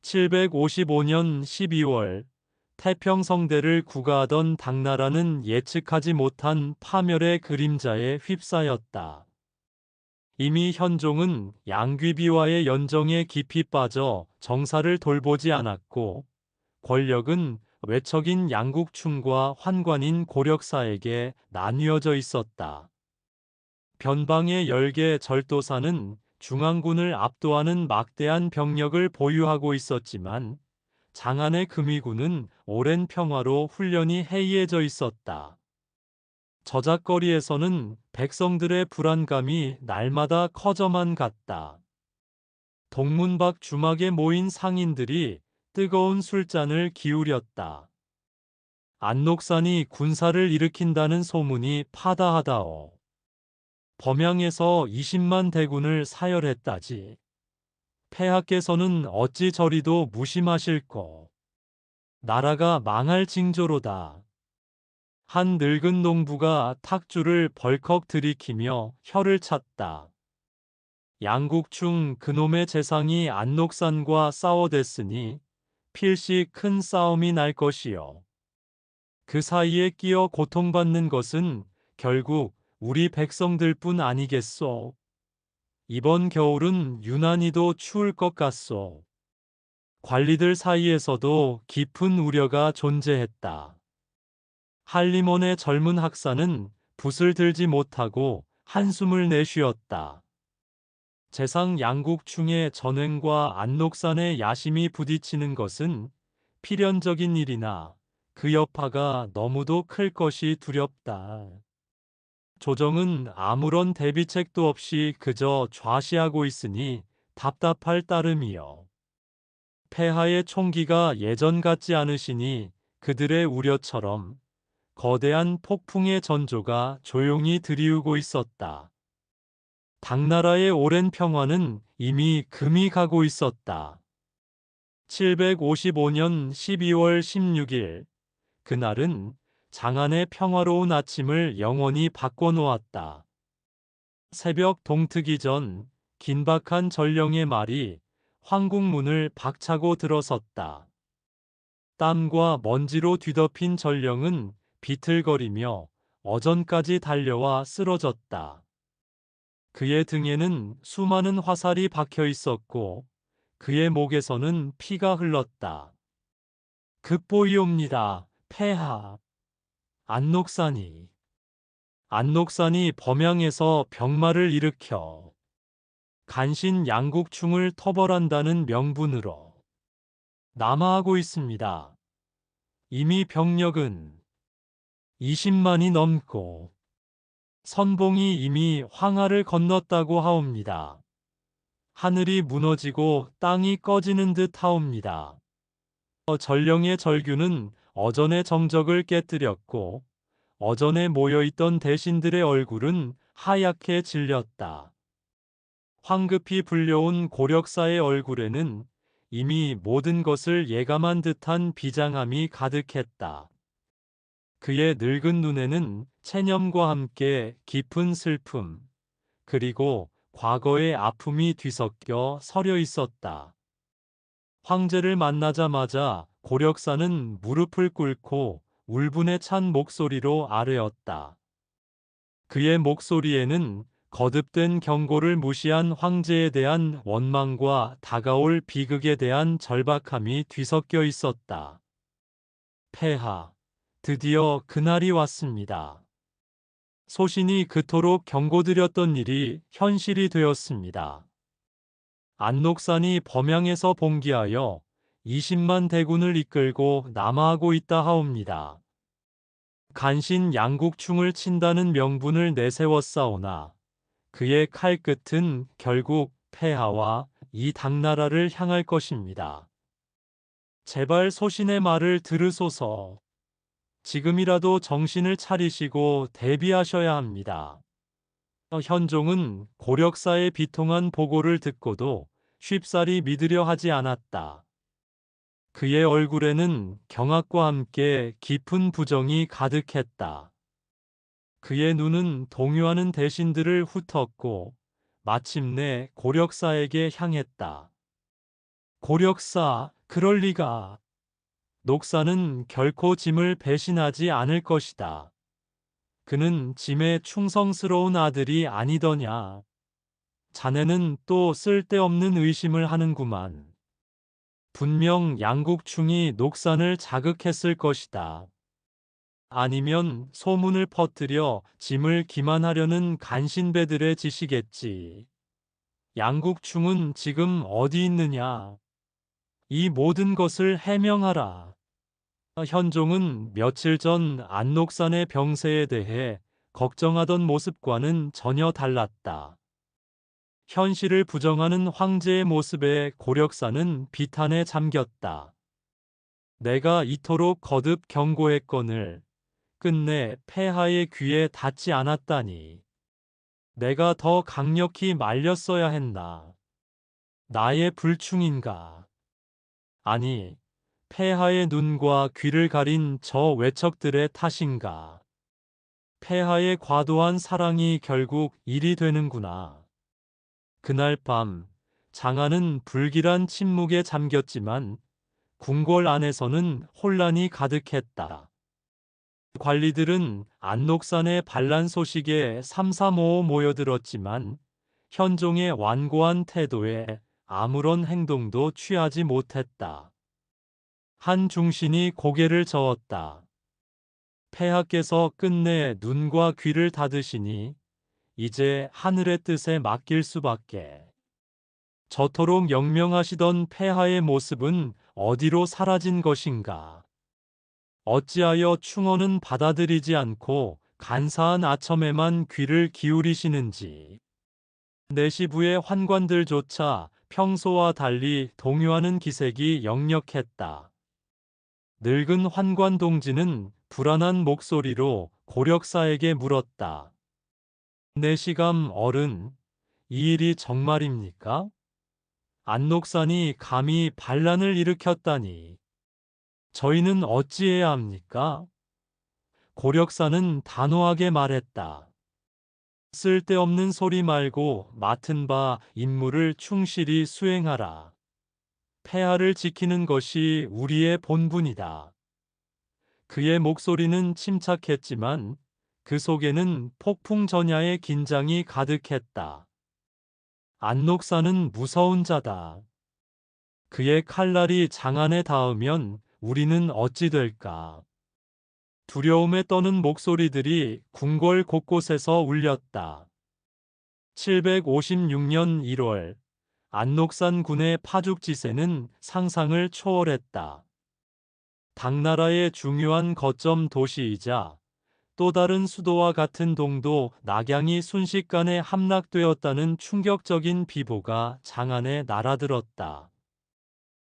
A: 755년 12월 태평성대를 구가하던 당나라는 예측하지 못한 파멸의 그림자에 휩싸였다. 이미 현종은 양귀비와의 연정에 깊이 빠져 정사를 돌보지 않았고 권력은 외척인 양국충과 환관인 고력사에게 나뉘어져 있었다. 변방의 10개 절도사는 중앙군을 압도하는 막대한 병력을 보유하고 있었지만 장안의 금위군은 오랜 평화로 훈련이 해이해져 있었다. 저작거리에서는 백성들의 불안감이 날마다 커져만 갔다. 동문 밖 주막에 모인 상인들이 뜨거운 술잔을 기울였다. 안록산이 군사를 일으킨다는 소문이 파다하다오. 범양에서 20만 대군을 사열했다지. 폐하께서는 어찌 저리도 무심하실꼬. 나라가 망할 징조로다. 한 늙은 농부가 탁주를 벌컥 들이키며 혀를 찼다. 양국충 그놈의 재상이 안록산과 싸워댔으니 필시 큰 싸움이 날 것이요. 그 사이에 끼어 고통받는 것은 결국 우리 백성들뿐 아니겠소. 이번 겨울은 유난히도 추울 것 같소. 관리들 사이에서도 깊은 우려가 존재했다. 한림원의 젊은 학사는 붓을 들지 못하고 한숨을 내쉬었다. 재상 양국충의 전횡과 안록산의 야심이 부딪히는 것은 필연적인 일이나 그 여파가 너무도 클 것이 두렵다. 조정은 아무런 대비책도 없이 그저 좌시하고 있으니 답답할 따름이요. 폐하의 총기가 예전 같지 않으시니 그들의 우려처럼 거대한 폭풍의 전조가 조용히 들이우고 있었다. 당나라의 오랜 평화는 이미 금이 가고 있었다. 755년 12월 16일, 그날은 장안의 평화로운 아침을 영원히 바꿔놓았다. 새벽 동트기 전 긴박한 전령의 말이 황궁문을 박차고 들어섰다. 땀과 먼지로 뒤덮인 전령은 비틀거리며 어전까지 달려와 쓰러졌다. 그의 등에는 수많은 화살이 박혀 있었고 그의 목에서는 피가 흘렀다. 급보이옵니다, 폐하. 안록산이 범양에서 병마를 일으켜 간신 양국충을 토벌한다는 명분으로 남하하고 있습니다. 이미 병력은 20만이 넘고 선봉이 이미 황하를 건넜다고 하옵니다. 하늘이 무너지고 땅이 꺼지는 듯 하옵니다. 전령의 절규는 어전의 정적을 깨뜨렸고 어전에 모여있던 대신들의 얼굴은 하얗게 질렸다. 황급히 불려온 고력사의 얼굴에는 이미 모든 것을 예감한 듯한 비장함이 가득했다. 그의 늙은 눈에는 체념과 함께 깊은 슬픔, 그리고 과거의 아픔이 뒤섞여 서려 있었다. 황제를 만나자마자 고력사는 무릎을 꿇고 울분에 찬 목소리로 아뢰었다. 그의 목소리에는 거듭된 경고를 무시한 황제에 대한 원망과 다가올 비극에 대한 절박함이 뒤섞여 있었다. 폐하, 드디어 그날이 왔습니다. 소신이 그토록 경고드렸던 일이 현실이 되었습니다. 안녹산이 범양에서 봉기하여 20만 대군을 이끌고 남하하고 있다 하옵니다. 간신 양국충을 친다는 명분을 내세웠사오나 그의 칼끝은 결국 폐하와 이 당나라를 향할 것입니다. 제발 소신의 말을 들으소서. 지금이라도 정신을 차리시고 대비하셔야 합니다. 현종은 고력사의 비통한 보고를 듣고도 쉽사리 믿으려 하지 않았다. 그의 얼굴에는 경악과 함께 깊은 부정이 가득했다. 그의 눈은 동요하는 대신들을 훑었고 마침내 고력사에게 향했다. 고력사, 그럴 리가. 녹사는 결코 짐을 배신하지 않을 것이다. 그는 짐에 충성스러운 아들이 아니더냐. 자네는 또 쓸데없는 의심을 하는구만. 분명 양국충이 녹산을 자극했을 것이다. 아니면 소문을 퍼뜨려 짐을 기만하려는 간신배들의 짓이겠지. 양국충은 지금 어디 있느냐? 이 모든 것을 해명하라. 현종은 며칠 전 안녹산의 병세에 대해 걱정하던 모습과는 전혀 달랐다. 현실을 부정하는 황제의 모습에 고력사는 비탄에 잠겼다. 내가 이토록 거듭 경고했거늘 끝내 폐하의 귀에 닿지 않았다니. 내가 더 강력히 말렸어야 했나. 나의 불충인가. 아니, 폐하의 눈과 귀를 가린 저 외척들의 탓인가. 폐하의 과도한 사랑이 결국 일이 되는구나. 그날 밤 장하는 불길한 침묵에 잠겼지만 궁궐 안에서는 혼란이 가득했다. 관리들은 안녹산의 반란 소식에 삼삼오오 모여들었지만 현종의 완고한 태도에 아무런 행동도 취하지 못했다. 한 중신이 고개를 저었다. 폐하께서 끝내 눈과 귀를 닫으시니 이제 하늘의 뜻에 맡길 수밖에. 저토록 영명하시던 폐하의 모습은 어디로 사라진 것인가. 어찌하여 충언은 받아들이지 않고 간사한 아첨에만 귀를 기울이시는지. 내시부의 환관들조차 평소와 달리 동요하는 기색이 역력했다. 늙은 환관 동지는 불안한 목소리로 고력사에게 물었다. 내시감 어른, 이 일이 정말입니까? 안녹산이 감히 반란을 일으켰다니. 저희는 어찌해야 합니까? 고력사는 단호하게 말했다. 쓸데없는 소리 말고 맡은 바 임무를 충실히 수행하라. 폐하를 지키는 것이 우리의 본분이다. 그의 목소리는 침착했지만 그 속에는 폭풍전야의 긴장이 가득했다. 안녹산은 무서운 자다. 그의 칼날이 장안에 닿으면 우리는 어찌 될까? 두려움에 떠는 목소리들이 궁궐 곳곳에서 울렸다. 756년 1월 안녹산 군의 파죽지세는 상상을 초월했다. 당나라의 중요한 거점 도시이자 또 다른 수도와 같은 동도 낙양이 순식간에 함락되었다는 충격적인 비보가 장안에 날아들었다.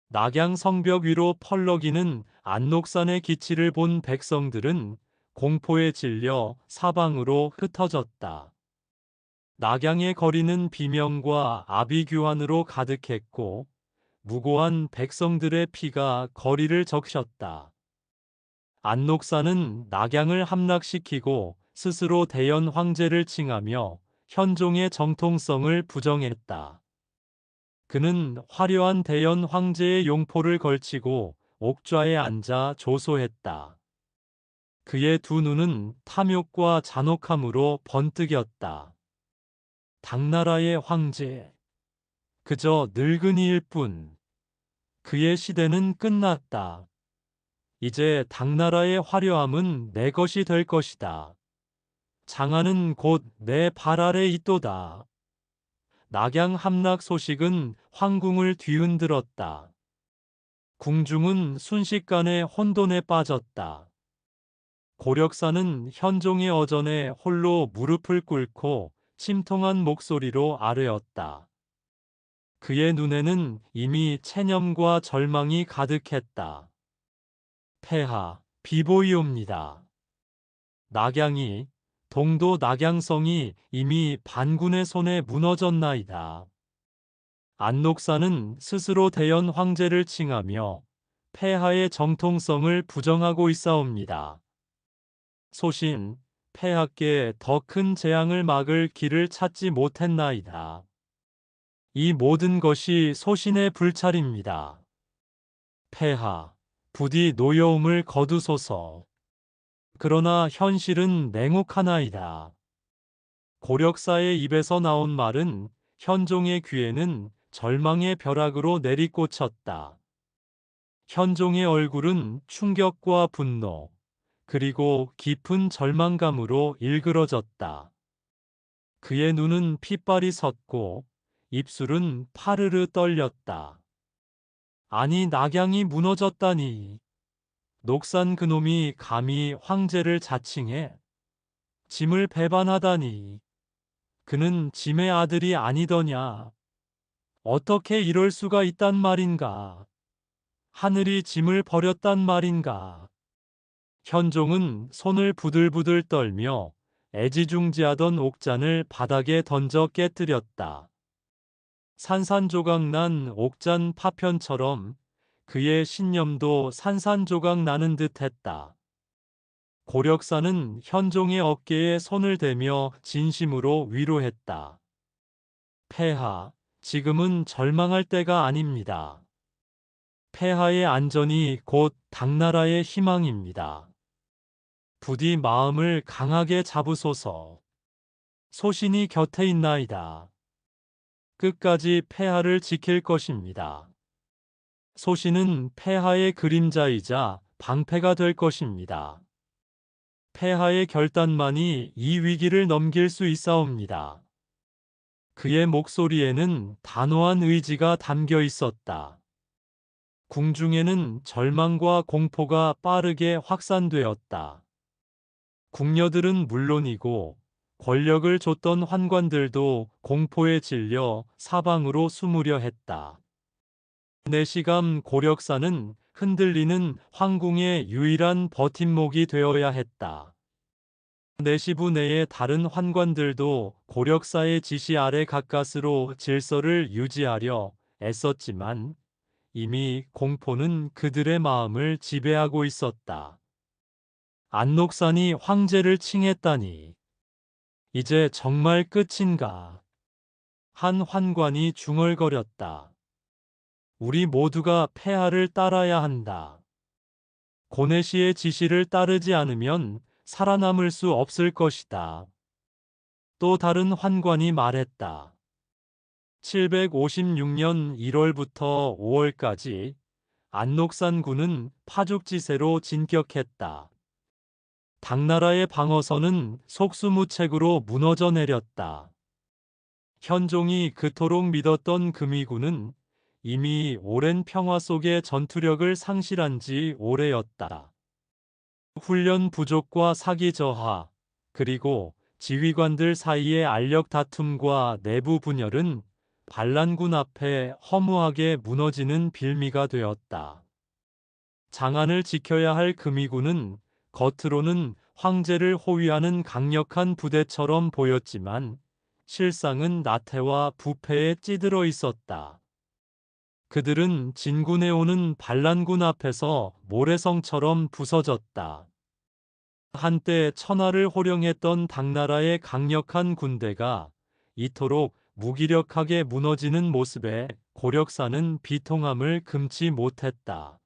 A: 낙양 성벽 위로 펄럭이는 안록산의 기치를 본 백성들은 공포에 질려 사방으로 흩어졌다. 낙양의 거리는 비명과 아비규환으로 가득했고 무고한 백성들의 피가 거리를 적셨다. 안록사는 낙양을 함락시키고 스스로 대연 황제를 칭하며 현종의 정통성을 부정했다. 그는 화려한 대연 황제의 용포를 걸치고 옥좌에 앉아 조소했다. 그의 두 눈은 탐욕과 잔혹함으로 번뜩였다. 당나라의 황제, 그저 늙은이일 뿐. 그의 시대는 끝났다. 이제 당나라의 화려함은 내 것이 될 것이다. 장하는 곧 내 발 아래 있도다. 낙양 함락 소식은 황궁을 뒤흔들었다. 궁중은 순식간에 혼돈에 빠졌다. 고력사는 현종의 어전에 홀로 무릎을 꿇고 침통한 목소리로 아뢰었다. 그의 눈에는 이미 체념과 절망이 가득했다. 폐하, 비보이옵니다. 낙양이, 동도 낙양성이 이미 반군의 손에 무너졌나이다. 안록사는 스스로 대연 황제를 칭하며 폐하의 정통성을 부정하고 있사옵니다. 소신, 폐하께 더 큰 재앙을 막을 길을 찾지 못했나이다. 이 모든 것이 소신의 불찰입니다. 폐하, 부디 노여움을 거두소서. 그러나 현실은 냉혹하나이다. 고력사의 입에서 나온 말은 현종의 귀에는 절망의 벼락으로 내리꽂혔다. 현종의 얼굴은 충격과 분노, 그리고 깊은 절망감으로 일그러졌다. 그의 눈은 핏발이 섰고 입술은 파르르 떨렸다. 아니, 낙양이 무너졌다니. 녹산 그놈이 감히 황제를 자칭해 짐을 배반하다니. 그는 짐의 아들이 아니더냐. 어떻게 이럴 수가 있단 말인가. 하늘이 짐을 버렸단 말인가. 현종은 손을 부들부들 떨며 애지중지하던 옥잔을 바닥에 던져 깨뜨렸다. 산산조각 난 옥잔 파편처럼 그의 신념도 산산조각 나는 듯했다. 고력사는 현종의 어깨에 손을 대며 진심으로 위로했다. 폐하, 지금은 절망할 때가 아닙니다. 폐하의 안전이 곧 당나라의 희망입니다. 부디 마음을 강하게 잡으소서. 소신이 곁에 있나이다. 끝까지 폐하를 지킬 것입니다. 소신은 폐하의 그림자이자 방패가 될 것입니다. 폐하의 결단만이 이 위기를 넘길 수 있사옵니다. 그의 목소리에는 단호한 의지가 담겨 있었다. 궁중에는 절망과 공포가 빠르게 확산되었다. 궁녀들은 물론이고 권력을 줬던 환관들도 공포에 질려 사방으로 숨으려 했다. 내시감 고력사는 흔들리는 황궁의 유일한 버팀목이 되어야 했다. 내시부 내의 다른 환관들도 고력사의 지시 아래 가까스로 질서를 유지하려 애썼지만 이미 공포는 그들의 마음을 지배하고 있었다. 안록산이 황제를 칭했다니. 이제 정말 끝인가? 한 환관이 중얼거렸다. 우리 모두가 폐하를 따라야 한다. 고내시의 지시를 따르지 않으면 살아남을 수 없을 것이다. 또 다른 환관이 말했다. 756년 1월부터 5월까지 안록산군은 파죽지세로 진격했다. 당나라의 방어선은 속수무책으로 무너져 내렸다. 현종이 그토록 믿었던 금이군은 이미 오랜 평화 속의 전투력을 상실한 지 오래였다. 훈련 부족과 사기 저하, 그리고 지휘관들 사이의 알력 다툼과 내부 분열은 반란군 앞에 허무하게 무너지는 빌미가 되었다. 장안을 지켜야 할 금이군은 겉으로는 황제를 호위하는 강력한 부대처럼 보였지만 실상은 나태와 부패에 찌들어 있었다. 그들은 진군해 오는 반란군 앞에서 모래성처럼 부서졌다. 한때 천하를 호령했던 당나라의 강력한 군대가 이토록 무기력하게 무너지는 모습에 고력사는 비통함을 금치 못했다.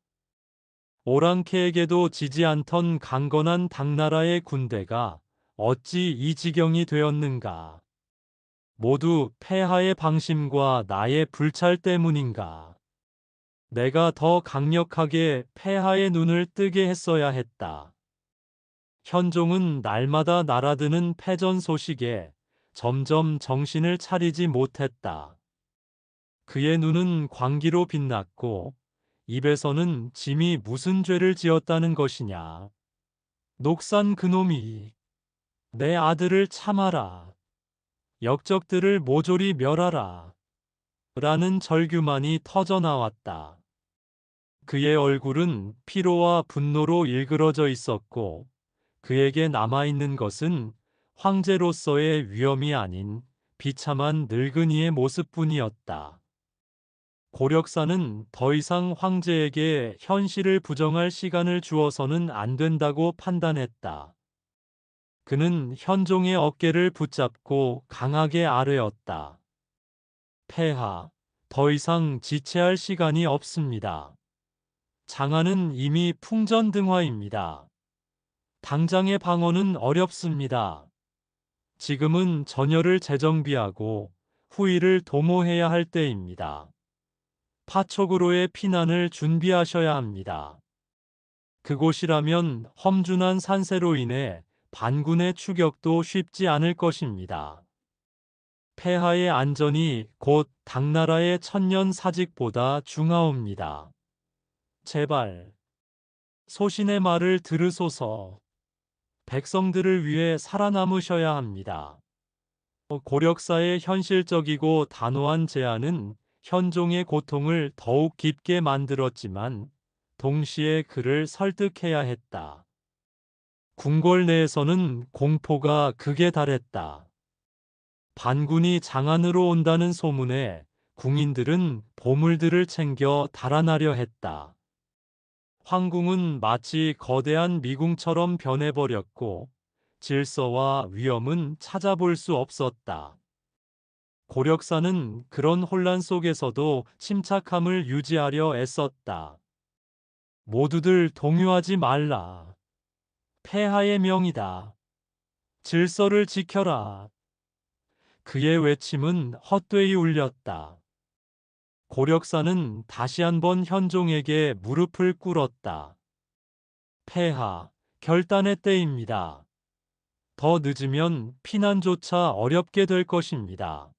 A: 오랑캐에게도 지지 않던 강건한 당나라의 군대가 어찌 이 지경이 되었는가? 모두 폐하의 방심과 나의 불찰 때문인가? 내가 더 강력하게 폐하의 눈을 뜨게 했어야 했다. 현종은 날마다 날아드는 패전 소식에 점점 정신을 차리지 못했다. 그의 눈은 광기로 빛났고 입에서는 짐이 무슨 죄를 지었다는 것이냐. 녹산 그놈이 내 아들을 참아라. 역적들을 모조리 멸하라. 라는 절규만이 터져나왔다. 그의 얼굴은 피로와 분노로 일그러져 있었고 그에게 남아있는 것은 황제로서의 위엄이 아닌 비참한 늙은이의 모습뿐이었다. 고력사는 더 이상 황제에게 현실을 부정할 시간을 주어서는 안 된다고 판단했다. 그는 현종의 어깨를 붙잡고 강하게 아뢰었다. 폐하, 더 이상 지체할 시간이 없습니다. 장안은 이미 풍전등화입니다. 당장의 방어는 어렵습니다. 지금은 전열을 재정비하고 후위를 도모해야 할 때입니다. 파촉으로의 피난을 준비하셔야 합니다. 그곳이라면 험준한 산세로 인해 반군의 추격도 쉽지 않을 것입니다. 폐하의 안전이 곧 당나라의 천년 사직보다 중하옵니다. 제발 소신의 말을 들으소서. 백성들을 위해 살아남으셔야 합니다. 고력사의 현실적이고 단호한 제안은 현종의 고통을 더욱 깊게 만들었지만 동시에 그를 설득해야 했다. 궁궐 내에서는 공포가 극에 달했다. 반군이 장안으로 온다는 소문에 궁인들은 보물들을 챙겨 달아나려 했다. 황궁은 마치 거대한 미궁처럼 변해버렸고 질서와 위엄은 찾아볼 수 없었다. 고력사는 그런 혼란 속에서도 침착함을 유지하려 애썼다. 모두들 동요하지 말라. 폐하의 명이다. 질서를 지켜라. 그의 외침은 헛되이 울렸다. 고력사는 다시 한번 현종에게 무릎을 꿇었다. 폐하, 결단의 때입니다. 더 늦으면 피난조차 어렵게 될 것입니다.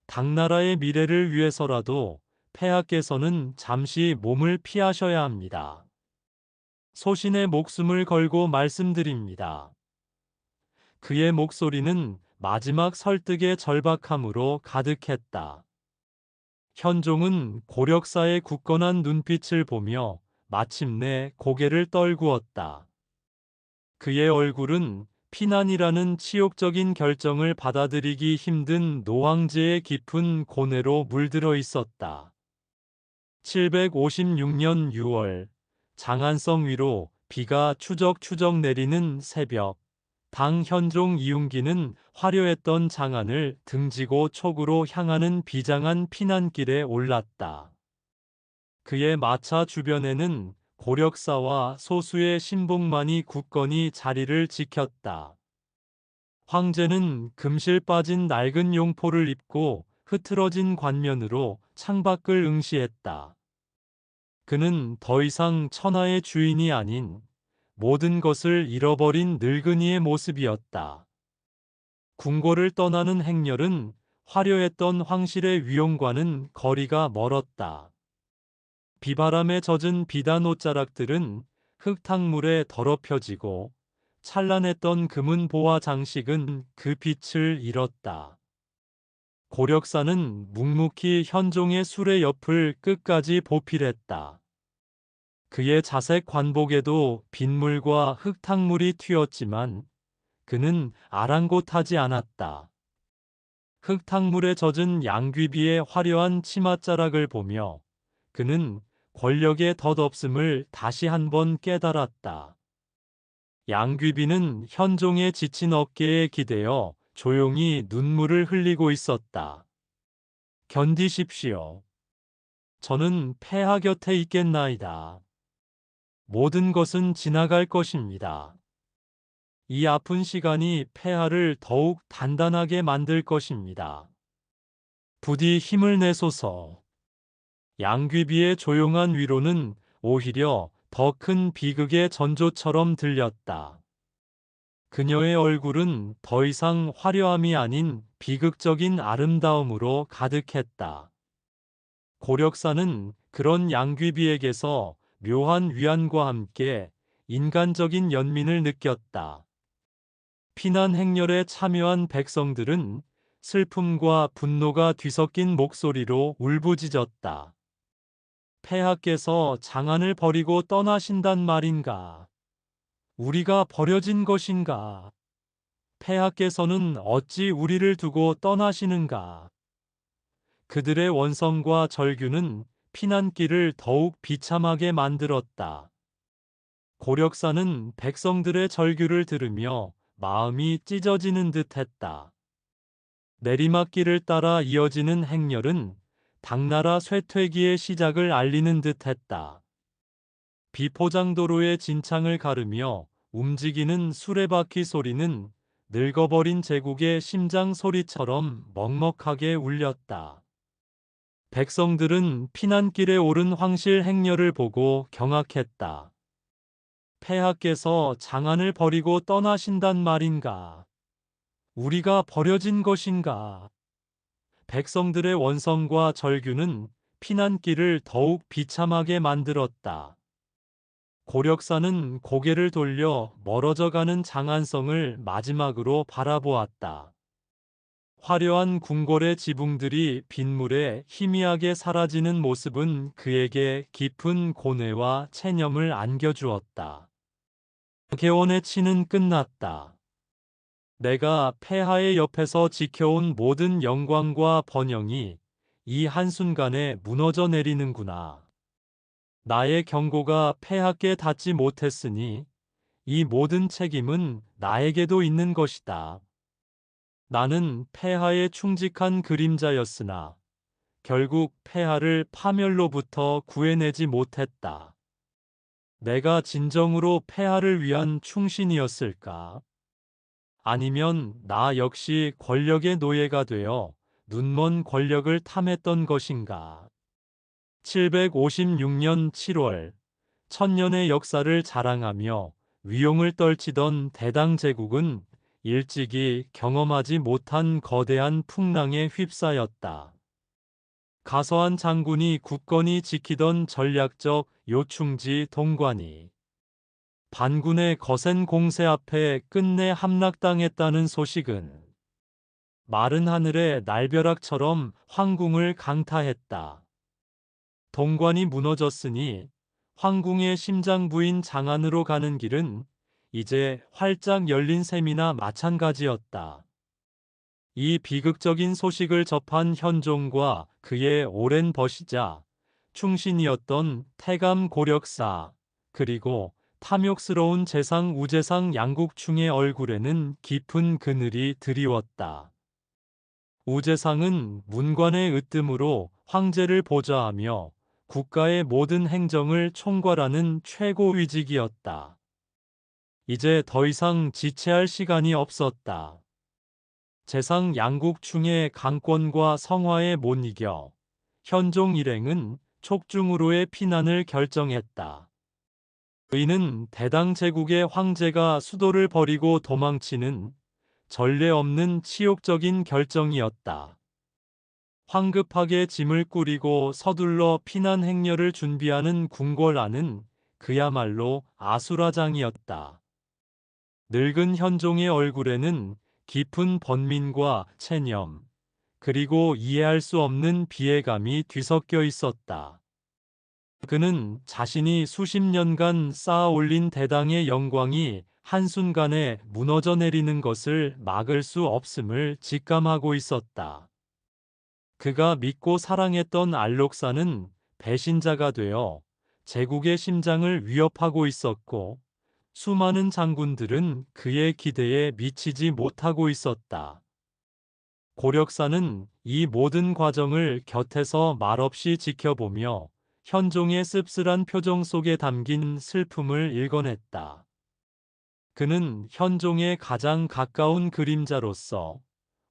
A: 당나라의 미래를 위해서라도 폐하께서는 잠시 몸을 피하셔야 합니다. 소신의 목숨을 걸고 말씀드립니다. 그의 목소리는 마지막 설득의 절박함으로 가득했다. 현종은 고력사의 굳건한 눈빛을 보며 마침내 고개를 떨구었다. 그의 얼굴은 피난이라는 치욕적인 결정을 받아들이기 힘든 노황제의 깊은 고뇌로 물들어 있었다. 756년 6월 장안성 위로 비가 추적추적 내리는 새벽, 당 현종 이웅기는 화려했던 장안을 등지고 촉으로 향하는 비장한 피난길에 올랐다. 그의 마차 주변에는 고력사와 소수의 신복만이 굳건히 자리를 지켰다. 황제는 금실 빠진 낡은 용포를 입고 흐트러진 관면으로 창밖을 응시했다. 그는 더 이상 천하의 주인이 아닌 모든 것을 잃어버린 늙은이의 모습이었다. 궁궐을 떠나는 행렬은 화려했던 황실의 위용과는 거리가 멀었다. 비바람에 젖은 비단 옷자락들은 흙탕물에 더럽혀지고 찬란했던 금은 보화 장식은 그 빛을 잃었다. 고력사는 묵묵히 현종의 수레 옆을 끝까지 보필했다. 그의 자색 관복에도 빗물과 흙탕물이 튀었지만 그는 아랑곳하지 않았다. 흙탕물에 젖은 양귀비의 화려한 치맛자락을 보며 그는 권력의 덧없음을 다시 한번 깨달았다. 양귀비는 현종의 지친 어깨에 기대어 조용히 눈물을 흘리고 있었다. 견디십시오. 저는 폐하 곁에 있겠나이다. 모든 것은 지나갈 것입니다. 이 아픈 시간이 폐하를 더욱 단단하게 만들 것입니다. 부디 힘을 내소서. 양귀비의 조용한 위로는 오히려 더 큰 비극의 전조처럼 들렸다. 그녀의 얼굴은 더 이상 화려함이 아닌 비극적인 아름다움으로 가득했다. 고력사는 그런 양귀비에게서 묘한 위안과 함께 인간적인 연민을 느꼈다. 피난 행렬에 참여한 백성들은 슬픔과 분노가 뒤섞인 목소리로 울부짖었다. 폐하께서 장안을 버리고 떠나신단 말인가? 우리가 버려진 것인가? 폐하께서는 어찌 우리를 두고 떠나시는가? 그들의 원성과 절규는 피난길을 더욱 비참하게 만들었다. 고력사는 백성들의 절규를 들으며 마음이 찢어지는 듯 했다. 내리막길을 따라 이어지는 행렬은 당나라 쇠퇴기의 시작을 알리는 듯 했다. 비포장도로의 진창을 가르며 움직이는 수레바퀴 소리는 늙어버린 제국의 심장 소리처럼 먹먹하게 울렸다. 백성들은 피난길에 오른 황실 행렬을 보고 경악했다. 폐하께서 장안을 버리고 떠나신단 말인가? 우리가 버려진 것인가? 백성들의 원성과 절규는 피난길을 더욱 비참하게 만들었다. 고력사는 고개를 돌려 멀어져 가는 장안성을 마지막으로 바라보았다. 화려한 궁궐의 지붕들이 빗물에 희미하게 사라지는 모습은 그에게 깊은 고뇌와 체념을 안겨주었다. 개원의 치는 끝났다. 내가 폐하의 옆에서 지켜온 모든 영광과 번영이 이 한순간에 무너져 내리는구나. 나의 경고가 폐하께 닿지 못했으니 이 모든 책임은 나에게도 있는 것이다. 나는 폐하에 충직한 그림자였으나 결국 폐하를 파멸로부터 구해내지 못했다. 내가 진정으로 폐하를 위한 충신이었을까? 아니면 나 역시 권력의 노예가 되어 눈먼 권력을 탐했던 것인가? 756년 7월, 천년의 역사를 자랑하며 위용을 떨치던 대당 제국은 일찍이 경험하지 못한 거대한 풍랑에 휩싸였다. 가서한 장군이 굳건히 지키던 전략적 요충지 동관이 반군의 거센 공세 앞에 끝내 함락당했다는 소식은 마른 하늘의 날벼락처럼 황궁을 강타했다. 동관이 무너졌으니 황궁의 심장부인 장안으로 가는 길은 이제 활짝 열린 셈이나 마찬가지였다. 이 비극적인 소식을 접한 현종과 그의 오랜 버시자, 충신이었던 태감 고력사, 그리고 탐욕스러운 재상 우재상 양국충의 얼굴에는 깊은 그늘이 드리웠다. 우재상은 문관의 으뜸으로 황제를 보좌하며 국가의 모든 행정을 총괄하는 최고위직이었다. 이제 더 이상 지체할 시간이 없었다. 재상 양국충의 강권과 성화에 못 이겨 현종 일행은 촉중으로의 피난을 결정했다. 의는 대당 제국의 황제가 수도를 버리고 도망치는 전례 없는 치욕적인 결정이었다. 황급하게 짐을 꾸리고 서둘러 피난 행렬을 준비하는 궁궐 안은 그야말로 아수라장이었다. 늙은 현종의 얼굴에는 깊은 번민과 체념, 그리고 이해할 수 없는 비애감이 뒤섞여 있었다. 그는 자신이 수십 년간 쌓아 올린 대당의 영광이 한순간에 무너져 내리는 것을 막을 수 없음을 직감하고 있었다. 그가 믿고 사랑했던 알록사는 배신자가 되어 제국의 심장을 위협하고 있었고, 수많은 장군들은 그의 기대에 미치지 못하고 있었다. 고력사는 이 모든 과정을 곁에서 말없이 지켜보며 현종의 씁쓸한 표정 속에 담긴 슬픔을 읽어냈다. 그는 현종의 가장 가까운 그림자로서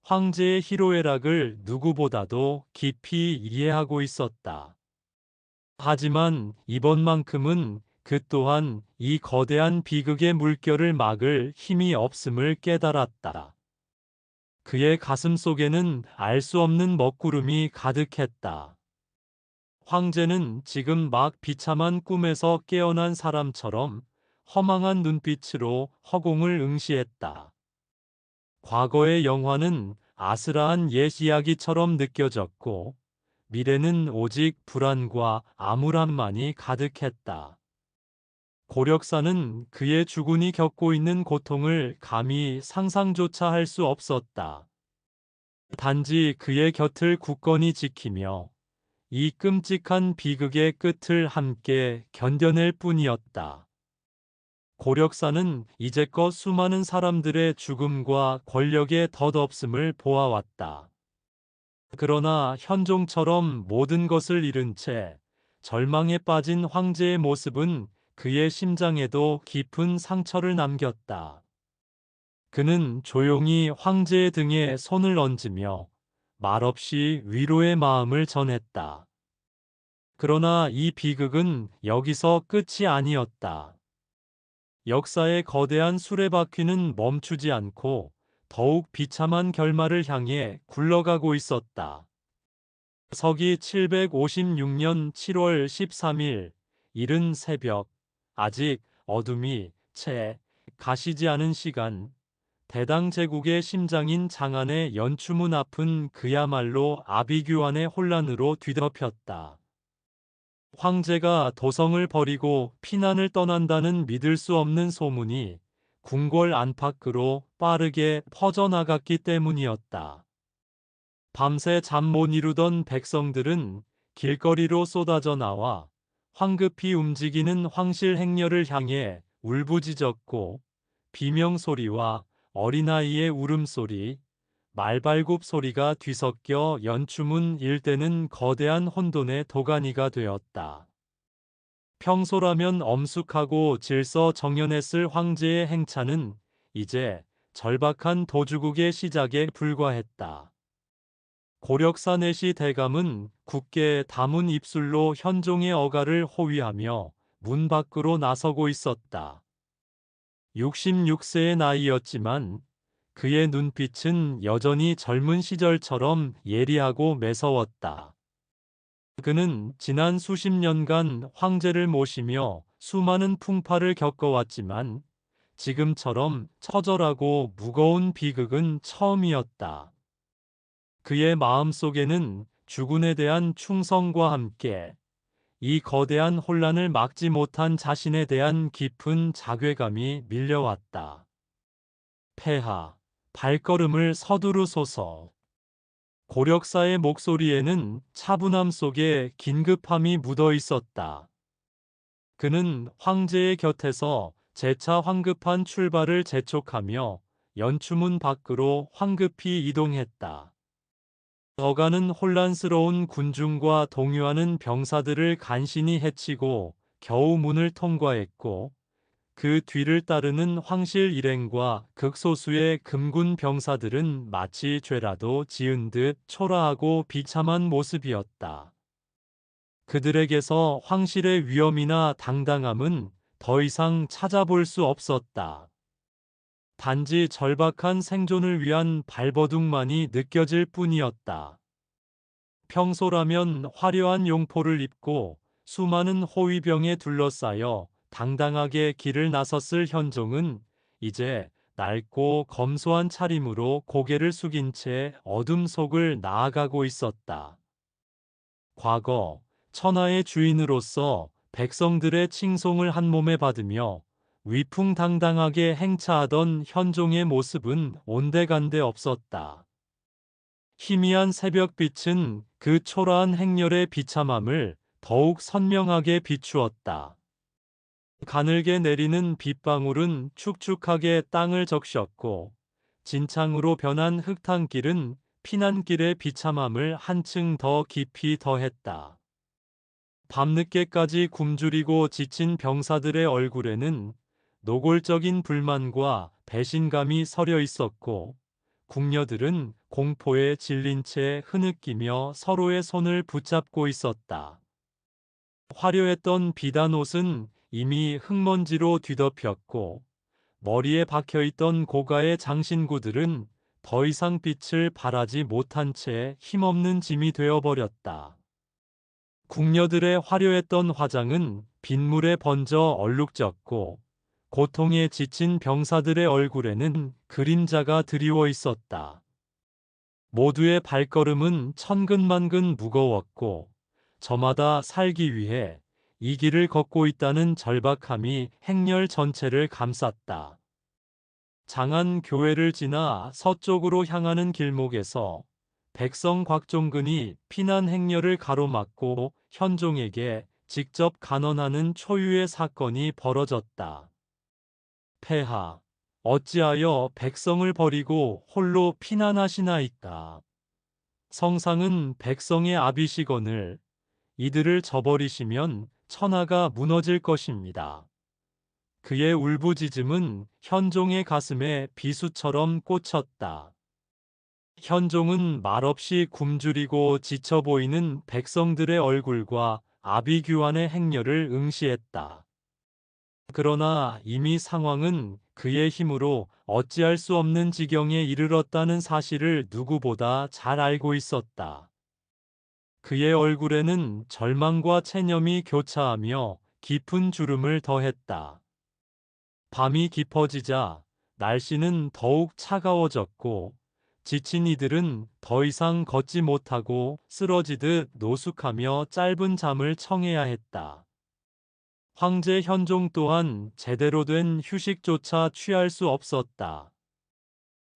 A: 황제의 희로애락을 누구보다도 깊이 이해하고 있었다. 하지만 이번만큼은 그 또한 이 거대한 비극의 물결을 막을 힘이 없음을 깨달았다. 그의 가슴 속에는 알 수 없는 먹구름이 가득했다. 황제는 지금 막 비참한 꿈에서 깨어난 사람처럼 허망한 눈빛으로 허공을 응시했다. 과거의 영화는 아스라한 옛 이야기처럼 느껴졌고, 미래는 오직 불안과 암울함만이 가득했다. 고력사는 그의 주군이 겪고 있는 고통을 감히 상상조차 할 수 없었다. 단지 그의 곁을 굳건히 지키며 이 끔찍한 비극의 끝을 함께 견뎌낼 뿐이었다. 고력사는 이제껏 수많은 사람들의 죽음과 권력의 덧없음을 보아왔다. 그러나 현종처럼 모든 것을 잃은 채 절망에 빠진 황제의 모습은 그의 심장에도 깊은 상처를 남겼다. 그는 조용히 황제의 등에 손을 얹으며 말없이 위로의 마음을 전했다. 그러나 이 비극은 여기서 끝이 아니었다. 역사의 거대한 수레바퀴는 멈추지 않고 더욱 비참한 결말을 향해 굴러가고 있었다. 서기 756년 7월 13일, 이른 새벽, 아직 어둠이 채 가시지 않은 시간, 대당 제국의 심장인 장안의 연추문 앞은 그야말로 아비규환의 혼란으로 뒤덮였다. 황제가 도성을 버리고 피난을 떠난다는 믿을 수 없는 소문이 궁궐 안팎으로 빠르게 퍼져나갔기 때문이었다. 밤새 잠 못 이루던 백성들은 길거리로 쏟아져 나와 황급히 움직이는 황실 행렬을 향해 울부짖었고, 비명소리와 어린아이의 울음소리, 말발굽 소리가 뒤섞여 연추문 일대는 거대한 혼돈의 도가니가 되었다. 평소라면 엄숙하고 질서정연했을 황제의 행차는 이제 절박한 도주국의 시작에 불과했다. 고력사 내시 대감은 굳게 담은 입술로 현종의 어가를 호위하며 문 밖으로 나서고 있었다. 66세의 나이였지만 그의 눈빛은 여전히 젊은 시절처럼 예리하고 매서웠다. 그는 지난 수십 년간 황제를 모시며 수많은 풍파를 겪어왔지만 지금처럼 처절하고 무거운 비극은 처음이었다. 그의 마음속에는 주군에 대한 충성과 함께 이 거대한 혼란을 막지 못한 자신에 대한 깊은 자괴감이 밀려왔다. 폐하, 발걸음을 서두르소서. 고력사의 목소리에는 차분함 속에 긴급함이 묻어 있었다. 그는 황제의 곁에서 재차 황급한 출발을 재촉하며 연추문 밖으로 황급히 이동했다. 어가는 혼란스러운 군중과 동요하는 병사들을 간신히 해치고 겨우 문을 통과했고, 그 뒤를 따르는 황실 일행과 극소수의 금군 병사들은 마치 죄라도 지은 듯 초라하고 비참한 모습이었다. 그들에게서 황실의 위엄이나 당당함은 더 이상 찾아볼 수 없었다. 단지 절박한 생존을 위한 발버둥만이 느껴질 뿐이었다. 평소라면 화려한 용포를 입고 수많은 호위병에 둘러싸여 당당하게 길을 나섰을 현종은 이제 낡고 검소한 차림으로 고개를 숙인 채 어둠 속을 나아가고 있었다. 과거 천하의 주인으로서 백성들의 칭송을 한 몸에 받으며 위풍당당하게 행차하던 현종의 모습은 온데간데 없었다. 희미한 새벽빛은 그 초라한 행렬의 비참함을 더욱 선명하게 비추었다. 가늘게 내리는 빗방울은 축축하게 땅을 적셨고, 진창으로 변한 흙탕길은 피난길의 비참함을 한층 더 깊이 더했다. 밤늦게까지 굶주리고 지친 병사들의 얼굴에는 노골적인 불만과 배신감이 서려 있었고, 궁녀들은 공포에 질린 채 흐느끼며 서로의 손을 붙잡고 있었다. 화려했던 비단옷은 이미 흙먼지로 뒤덮였고, 머리에 박혀있던 고가의 장신구들은 더 이상 빛을 발하지 못한 채 힘없는 짐이 되어버렸다. 궁녀들의 화려했던 화장은 빗물에 번져 얼룩졌고, 고통에 지친 병사들의 얼굴에는 그림자가 드리워 있었다. 모두의 발걸음은 천근만근 무거웠고, 저마다 살기 위해 이 길을 걷고 있다는 절박함이 행렬 전체를 감쌌다. 장안 교회를 지나 서쪽으로 향하는 길목에서 백성 곽종근이 피난 행렬을 가로막고 현종에게 직접 간언하는 초유의 사건이 벌어졌다. 폐하, 어찌하여 백성을 버리고 홀로 피난하시나이까? 성상은 백성의 아비시거늘 이들을 저버리시면 천하가 무너질 것입니다. 그의 울부짖음은 현종의 가슴에 비수처럼 꽂혔다. 현종은 말없이 굶주리고 지쳐 보이는 백성들의 얼굴과 아비규환의 행렬을 응시했다. 그러나 이미 상황은 그의 힘으로 어찌할 수 없는 지경에 이르렀다는 사실을 누구보다 잘 알고 있었다. 그의 얼굴에는 절망과 체념이 교차하며 깊은 주름을 더했다. 밤이 깊어지자 날씨는 더욱 차가워졌고, 지친 이들은 더 이상 걷지 못하고 쓰러지듯 노숙하며 짧은 잠을 청해야 했다. 황제 현종 또한 제대로 된 휴식조차 취할 수 없었다.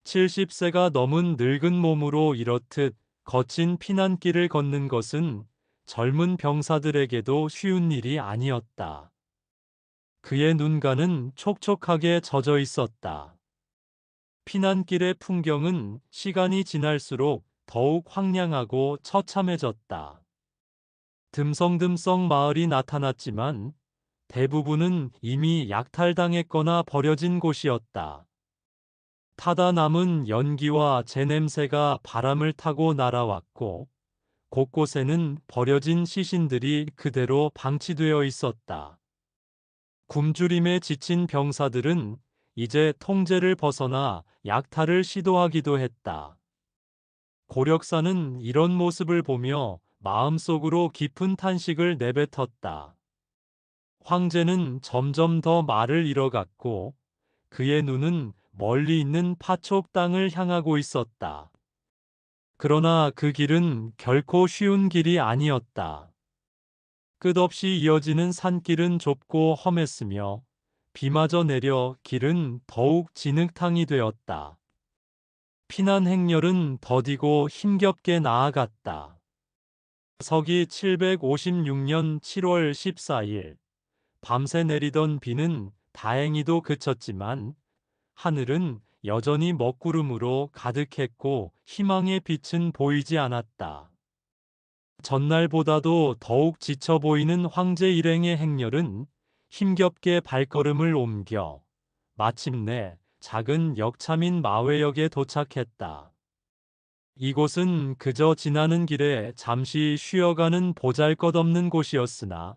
A: 70세가 넘은 늙은 몸으로 이렇듯 거친 피난길을 걷는 것은 젊은 병사들에게도 쉬운 일이 아니었다. 그의 눈가는 촉촉하게 젖어 있었다. 피난길의 풍경은 시간이 지날수록 더욱 황량하고 처참해졌다. 듬성듬성 마을이 나타났지만 대부분은 이미 약탈당했거나 버려진 곳이었다. 타다 남은 연기와 재냄새가 바람을 타고 날아왔고, 곳곳에는 버려진 시신들이 그대로 방치되어 있었다. 굶주림에 지친 병사들은 이제 통제를 벗어나 약탈을 시도하기도 했다. 고력사는 이런 모습을 보며 마음속으로 깊은 탄식을 내뱉었다. 황제는 점점 더 말을 잃어갔고, 그의 눈은 멀리 있는 파촉 땅을 향하고 있었다. 그러나 그 길은 결코 쉬운 길이 아니었다. 끝없이 이어지는 산길은 좁고 험했으며, 비마저 내려 길은 더욱 진흙탕이 되었다. 피난 행렬은 더디고 힘겹게 나아갔다. 서기 756년 7월 14일, 밤새 내리던 비는 다행히도 그쳤지만, 하늘은 여전히 먹구름으로 가득했고 희망의 빛은 보이지 않았다. 전날보다도 더욱 지쳐 보이는 황제 일행의 행렬은 힘겹게 발걸음을 옮겨 마침내 작은 역참인 마회역에 도착했다. 이곳은 그저 지나는 길에 잠시 쉬어가는 보잘것없는 곳이었으나,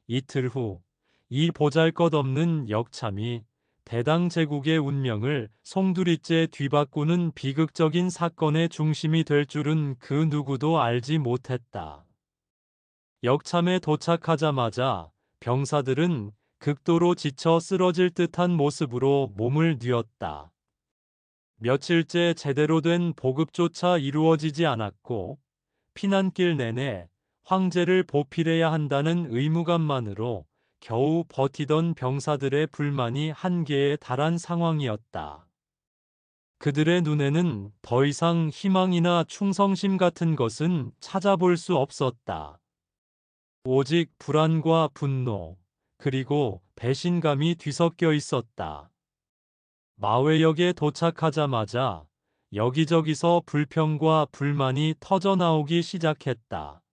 A: 이틀 후 이 보잘것없는 역참이 대당 제국의 운명을 송두리째 뒤바꾸는 비극적인 사건의 중심이 될 줄은 그 누구도 알지 못했다. 역참에 도착하자마자 병사들은 극도로 지쳐 쓰러질 듯한 모습으로 몸을 뉘었다. 며칠째 제대로 된 보급조차 이루어지지 않았고 피난길 내내 황제를 보필해야 한다는 의무감만으로 겨우 버티던 병사들의 불만이 한계에 달한 상황이었다. 그들의 눈에는 더 이상 희망이나 충성심 같은 것은 찾아볼 수 없었다. 오직 불안과 분노, 그리고 배신감이 뒤섞여 있었다. 마웨역에 도착하자마자 여기저기서 불평과 불만이 터져나오기 시작했다.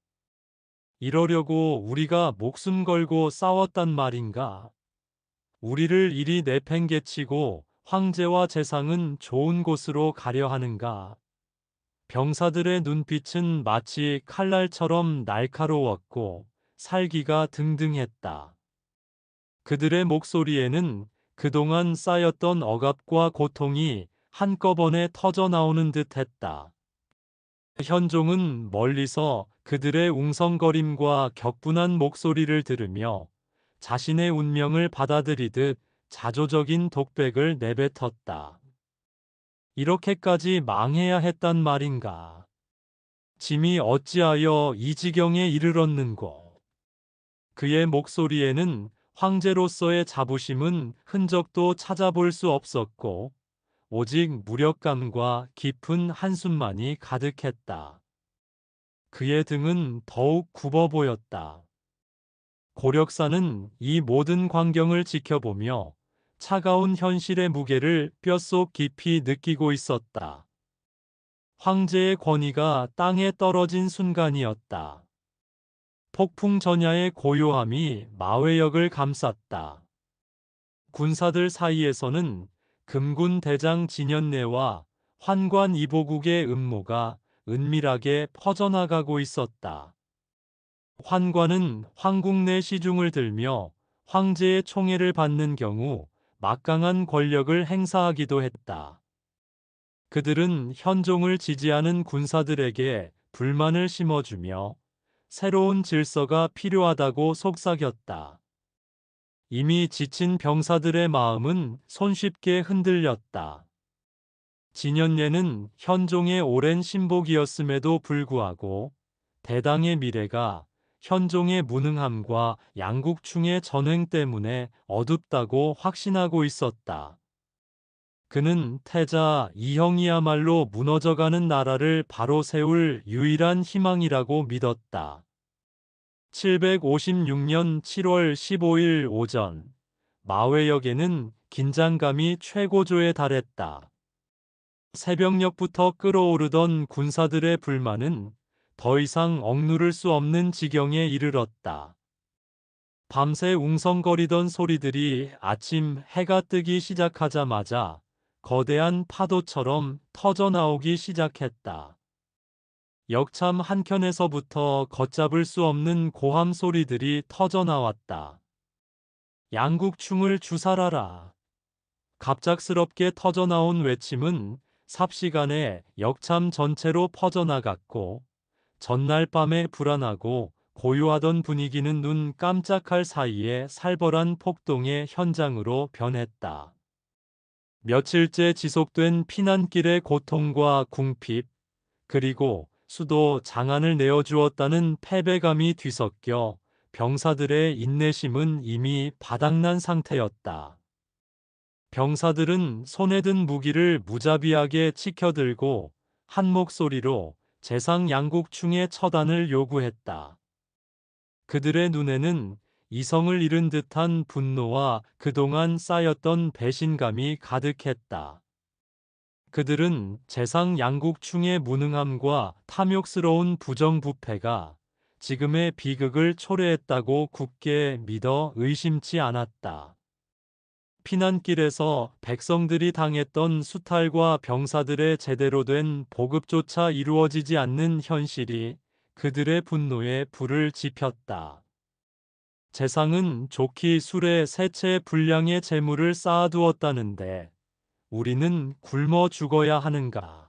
A: 이러려고 우리가 목숨 걸고 싸웠단 말인가? 우리를 이리 내팽개치고 황제와 재상은 좋은 곳으로 가려 하는가? 병사들의 눈빛은 마치 칼날처럼 날카로웠고 살기가 등등했다. 그들의 목소리에는 그동안 쌓였던 억압과 고통이 한꺼번에 터져 나오는 듯 했다. 현종은 멀리서 그들의 웅성거림과 격분한 목소리를 들으며 자신의 운명을 받아들이듯 자조적인 독백을 내뱉었다. 이렇게까지 망해야 했단 말인가? 짐이 어찌하여 이 지경에 이르렀는고? 그의 목소리에는 황제로서의 자부심은 흔적도 찾아볼 수 없었고 오직 무력감과 깊은 한숨만이 가득했다. 그의 등은 더욱 굽어 보였다. 고력사는 이 모든 광경을 지켜보며 차가운 현실의 무게를 뼛속 깊이 느끼고 있었다. 황제의 권위가 땅에 떨어진 순간이었다. 폭풍 전야의 고요함이 마회역을 감쌌다. 군사들 사이에서는 금군 대장 진연내와 환관 이보국의 음모가 은밀하게 퍼져나가고 있었다. 환관은 황국 내 시중을 들며 황제의 총애를 받는 경우 막강한 권력을 행사하기도 했다. 그들은 현종을 지지하는 군사들에게 불만을 심어주며 새로운 질서가 필요하다고 속삭였다. 이미 지친 병사들의 마음은 손쉽게 흔들렸다. 진연예는 현종의 오랜 신복이었음에도 불구하고 대당의 미래가 현종의 무능함과 양국충의 전횡 때문에 어둡다고 확신하고 있었다. 그는 태자 이형이야말로 무너져가는 나라를 바로 세울 유일한 희망이라고 믿었다. 756년 7월 15일 오전, 마회역에는 긴장감이 최고조에 달했다. 새벽녘부터 끓어오르던 군사들의 불만은 더 이상 억누를 수 없는 지경에 이르렀다. 밤새 웅성거리던 소리들이 아침 해가 뜨기 시작하자마자 거대한 파도처럼 터져나오기 시작했다. 역참 한켠에서부터 걷잡을 수 없는 고함 소리들이 터져나왔다. 양국충을 주살하라. 갑작스럽게 터져나온 외침은 삽시간에 역참 전체로 퍼져나갔고 전날 밤에 불안하고 고요하던 분위기는 눈 깜짝할 사이에 살벌한 폭동의 현장으로 변했다. 며칠째 지속된 피난길의 고통과 궁핍, 그리고 수도 장안을 내어주었다는 패배감이 뒤섞여 병사들의 인내심은 이미 바닥난 상태였다. 병사들은 손에 든 무기를 무자비하게 치켜들고 한 목소리로 재상 양국충의 처단을 요구했다. 그들의 눈에는 이성을 잃은 듯한 분노와 그동안 쌓였던 배신감이 가득했다. 그들은 재상 양국충의 무능함과 탐욕스러운 부정부패가 지금의 비극을 초래했다고 굳게 믿어 의심치 않았다. 피난길에서 백성들이 당했던 수탈과 병사들의 제대로 된 보급조차 이루어지지 않는 현실이 그들의 분노에 불을 지폈다. 재상은 좋기 술에 세채 분량의 재물을 쌓아두었다는데 우리는 굶어 죽어야 하는가?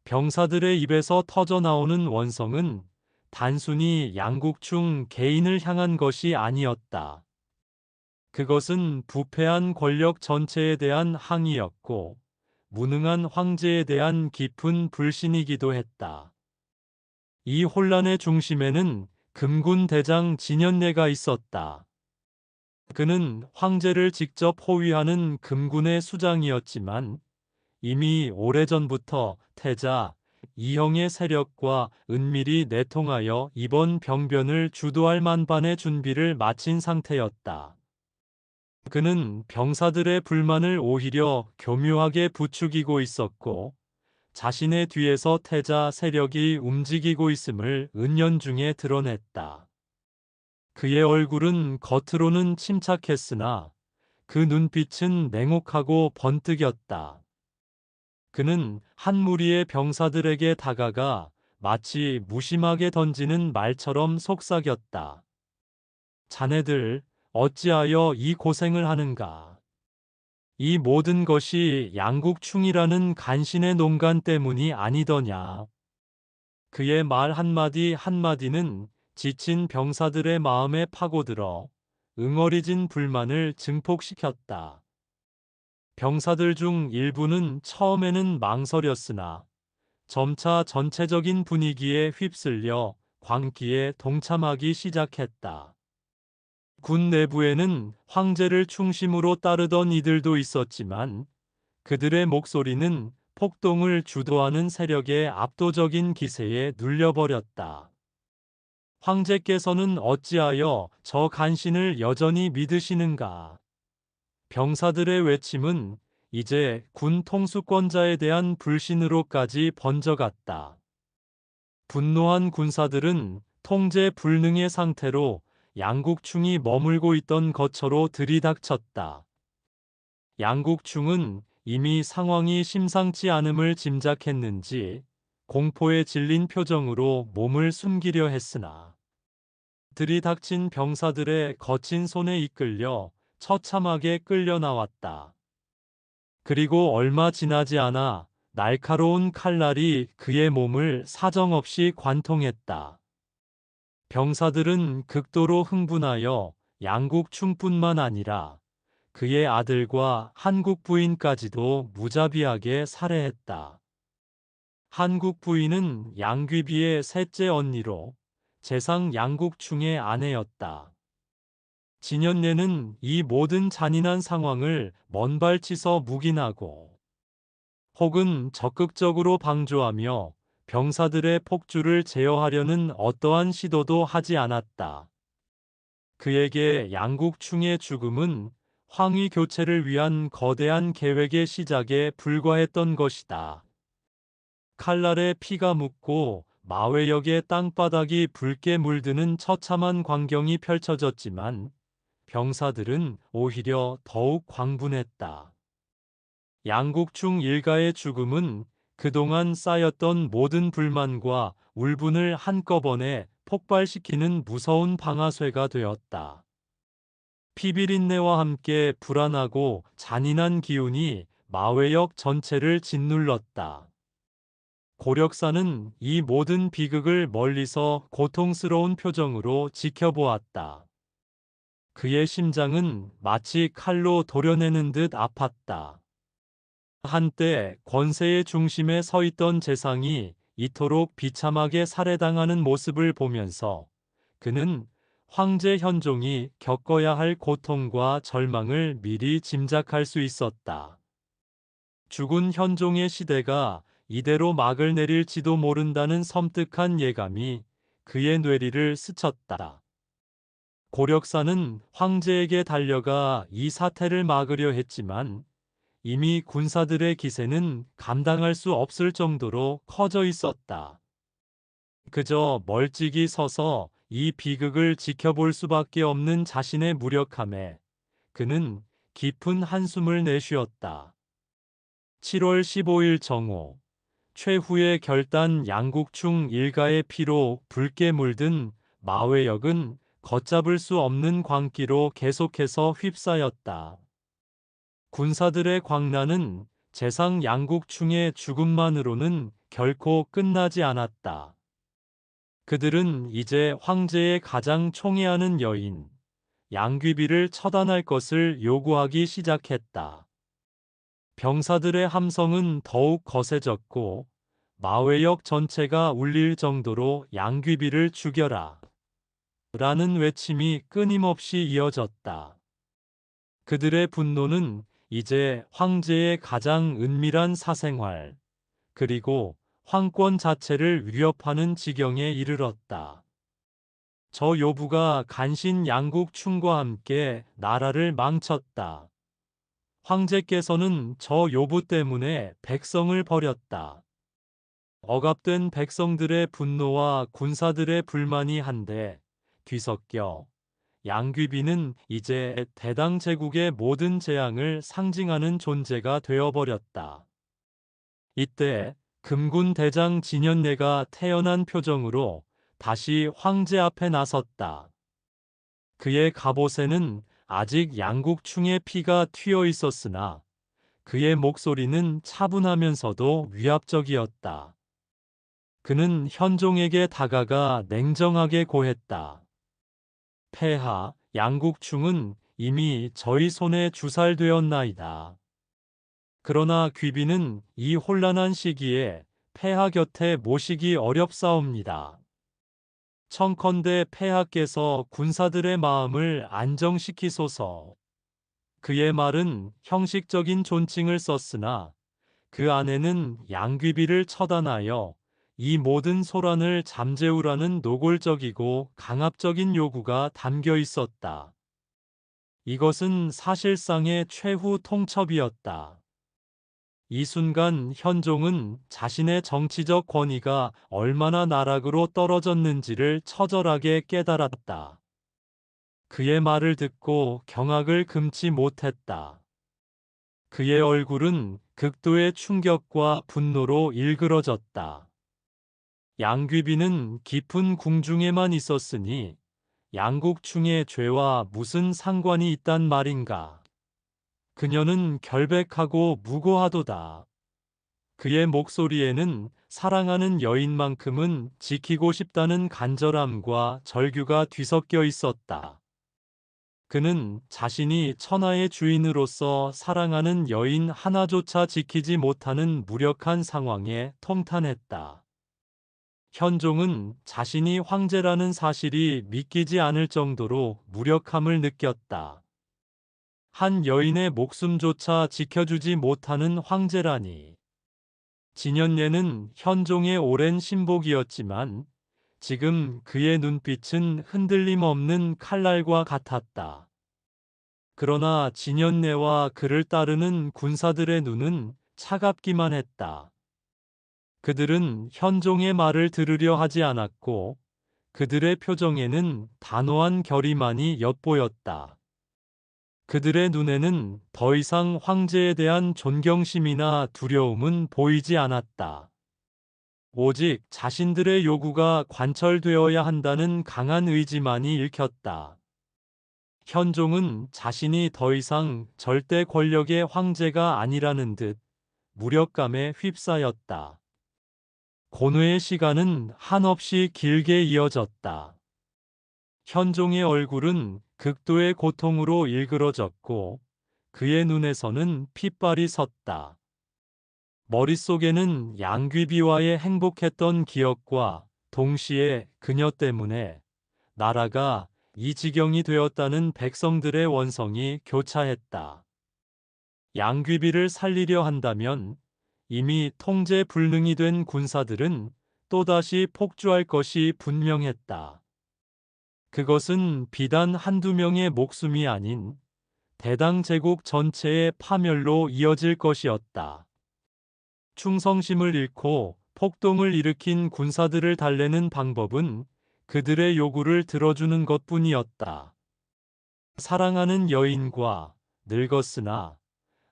A: 병사들의 입에서 터져나오는 원성은 단순히 양국충 개인을 향한 것이 아니었다. 그것은 부패한 권력 전체에 대한 항의였고, 무능한 황제에 대한 깊은 불신이기도 했다. 이 혼란의 중심에는 금군 대장 진현례가 있었다. 그는 황제를 직접 호위하는 금군의 수장이었지만 이미 오래전부터 태자, 이형의 세력과 은밀히 내통하여 이번 병변을 주도할 만반의 준비를 마친 상태였다. 그는 병사들의 불만을 오히려 교묘하게 부추기고 있었고, 자신의 뒤에서 태자 세력이 움직이고 있음을 은연중에 드러냈다. 그의 얼굴은 겉으로는 침착했으나 그 눈빛은 냉혹하고 번뜩였다. 그는 한 무리의 병사들에게 다가가 마치 무심하게 던지는 말처럼 속삭였다. 자네들 어찌하여 이 고생을 하는가? 이 모든 것이 양국충이라는 간신의 농간 때문이 아니더냐. 그의 말 한마디 한마디는 지친 병사들의 마음에 파고들어 응어리진 불만을 증폭시켰다. 병사들 중 일부는 처음에는 망설였으나 점차 전체적인 분위기에 휩쓸려 광기에 동참하기 시작했다. 군 내부에는 황제를 중심으로 따르던 이들도 있었지만 그들의 목소리는 폭동을 주도하는 세력의 압도적인 기세에 눌려버렸다. 황제께서는 어찌하여 저 간신을 여전히 믿으시는가? 병사들의 외침은 이제 군 통수권자에 대한 불신으로까지 번져갔다. 분노한 군사들은 통제 불능의 상태로 양국충이 머물고 있던 거처로 들이닥쳤다. 양국충은 이미 상황이 심상치 않음을 짐작했는지 공포에 질린 표정으로 몸을 숨기려 했으나 들이닥친 병사들의 거친 손에 이끌려 처참하게 끌려 나왔다. 그리고 얼마 지나지 않아 날카로운 칼날이 그의 몸을 사정없이 관통했다. 병사들은 극도로 흥분하여 양국충뿐만 아니라 그의 아들과 한국 부인까지도 무자비하게 살해했다. 한국 부인은 양귀비의 셋째 언니로 재상 양국충의 아내였다. 진현례는 이 모든 잔인한 상황을 먼발치서 묵인하고 혹은 적극적으로 방조하며 병사들의 폭주를 제어하려는 어떠한 시도도 하지 않았다. 그에게 양국충의 죽음은 황위 교체를 위한 거대한 계획의 시작에 불과했던 것이다. 칼날에 피가 묻고 마회역의 땅바닥이 붉게 물드는 처참한 광경이 펼쳐졌지만 병사들은 오히려 더욱 광분했다. 양국충 일가의 죽음은 그동안 쌓였던 모든 불만과 울분을 한꺼번에 폭발시키는 무서운 방아쇠가 되었다. 피비린내와 함께 불안하고 잔인한 기운이 마회역 전체를 짓눌렀다. 고력사는 이 모든 비극을 멀리서 고통스러운 표정으로 지켜보았다. 그의 심장은 마치 칼로 도려내는 듯 아팠다. 한때 권세의 중심에 서 있던 재상이 이토록 비참하게 살해당하는 모습을 보면서 그는 황제 현종이 겪어야 할 고통과 절망을 미리 짐작할 수 있었다. 죽은 현종의 시대가 이대로 막을 내릴지도 모른다는 섬뜩한 예감이 그의 뇌리를 스쳤다. 고력사는 황제에게 달려가 이 사태를 막으려 했지만 이미 군사들의 기세는 감당할 수 없을 정도로 커져 있었다. 그저 멀찍이 서서 이 비극을 지켜볼 수밖에 없는 자신의 무력함에 그는 깊은 한숨을 내쉬었다. 7월 15일 정오, 최후의 결단 양국충 일가의 피로 붉게 물든 마회역은 걷잡을 수 없는 광기로 계속해서 휩싸였다. 군사들의 광란은 재상 양국충의 죽음만으로는 결코 끝나지 않았다. 그들은 이제 황제의 가장 총애하는 여인, 양귀비를 처단할 것을 요구하기 시작했다. 병사들의 함성은 더욱 거세졌고 마회역 전체가 울릴 정도로 양귀비를 죽여라 라는 외침이 끊임없이 이어졌다. 그들의 분노는 이제 황제의 가장 은밀한 사생활, 그리고 황권 자체를 위협하는 지경에 이르렀다. 저 요부가 간신 양국충과 함께 나라를 망쳤다. 황제께서는 저 요부 때문에 백성을 버렸다. 억압된 백성들의 분노와 군사들의 불만이 한데 뒤섞여 양귀비는 이제 대당 제국의 모든 재앙을 상징하는 존재가 되어버렸다. 이때 금군 대장 진현례가 태연한 표정으로 다시 황제 앞에 나섰다. 그의 갑옷에는 아직 양국충의 피가 튀어 있었으나 그의 목소리는 차분하면서도 위압적이었다. 그는 현종에게 다가가 냉정하게 고했다. 폐하, 양국충은 이미 저희 손에 주살되었나이다. 그러나 귀비는 이 혼란한 시기에 폐하 곁에 모시기 어렵사옵니다. 청컨대 폐하께서 군사들의 마음을 안정시키소서. 그의 말은 형식적인 존칭을 썼으나 그 안에는 양귀비를 처단하여 이 모든 소란을 잠재우라는 노골적이고 강압적인 요구가 담겨 있었다. 이것은 사실상의 최후 통첩이었다. 이 순간 현종은 자신의 정치적 권위가 얼마나 나락으로 떨어졌는지를 처절하게 깨달았다. 그의 말을 듣고 경악을 금치 못했다. 그의 얼굴은 극도의 충격과 분노로 일그러졌다. 양귀비는 깊은 궁중에만 있었으니 양국충의 죄와 무슨 상관이 있단 말인가? 그녀는 결백하고 무고하도다. 그의 목소리에는 사랑하는 여인만큼은 지키고 싶다는 간절함과 절규가 뒤섞여 있었다. 그는 자신이 천하의 주인으로서 사랑하는 여인 하나조차 지키지 못하는 무력한 상황에 통탄했다. 현종은 자신이 황제라는 사실이 믿기지 않을 정도로 무력함을 느꼈다. 한 여인의 목숨조차 지켜주지 못하는 황제라니. 진현례는 현종의 오랜 신복이었지만 지금 그의 눈빛은 흔들림 없는 칼날과 같았다. 그러나 진현례와 그를 따르는 군사들의 눈은 차갑기만 했다. 그들은 현종의 말을 들으려 하지 않았고 그들의 표정에는 단호한 결의만이 엿보였다. 그들의 눈에는 더 이상 황제에 대한 존경심이나 두려움은 보이지 않았다. 오직 자신들의 요구가 관철되어야 한다는 강한 의지만이 읽혔다. 현종은 자신이 더 이상 절대 권력의 황제가 아니라는 듯 무력감에 휩싸였다. 고뇌의 시간은 한없이 길게 이어졌다. 현종의 얼굴은 극도의 고통으로 일그러졌고 그의 눈에서는 핏발이 섰다. 머릿속에는 양귀비와의 행복했던 기억과 동시에 그녀 때문에 나라가 이 지경이 되었다는 백성들의 원성이 교차했다. 양귀비를 살리려 한다면 이미 통제 불능이 된 군사들은 또다시 폭주할 것이 분명했다. 그것은 비단 한두 명의 목숨이 아닌 대당 제국 전체의 파멸로 이어질 것이었다. 충성심을 잃고 폭동을 일으킨 군사들을 달래는 방법은 그들의 요구를 들어주는 것뿐이었다. 사랑하는 여인과 늙었으나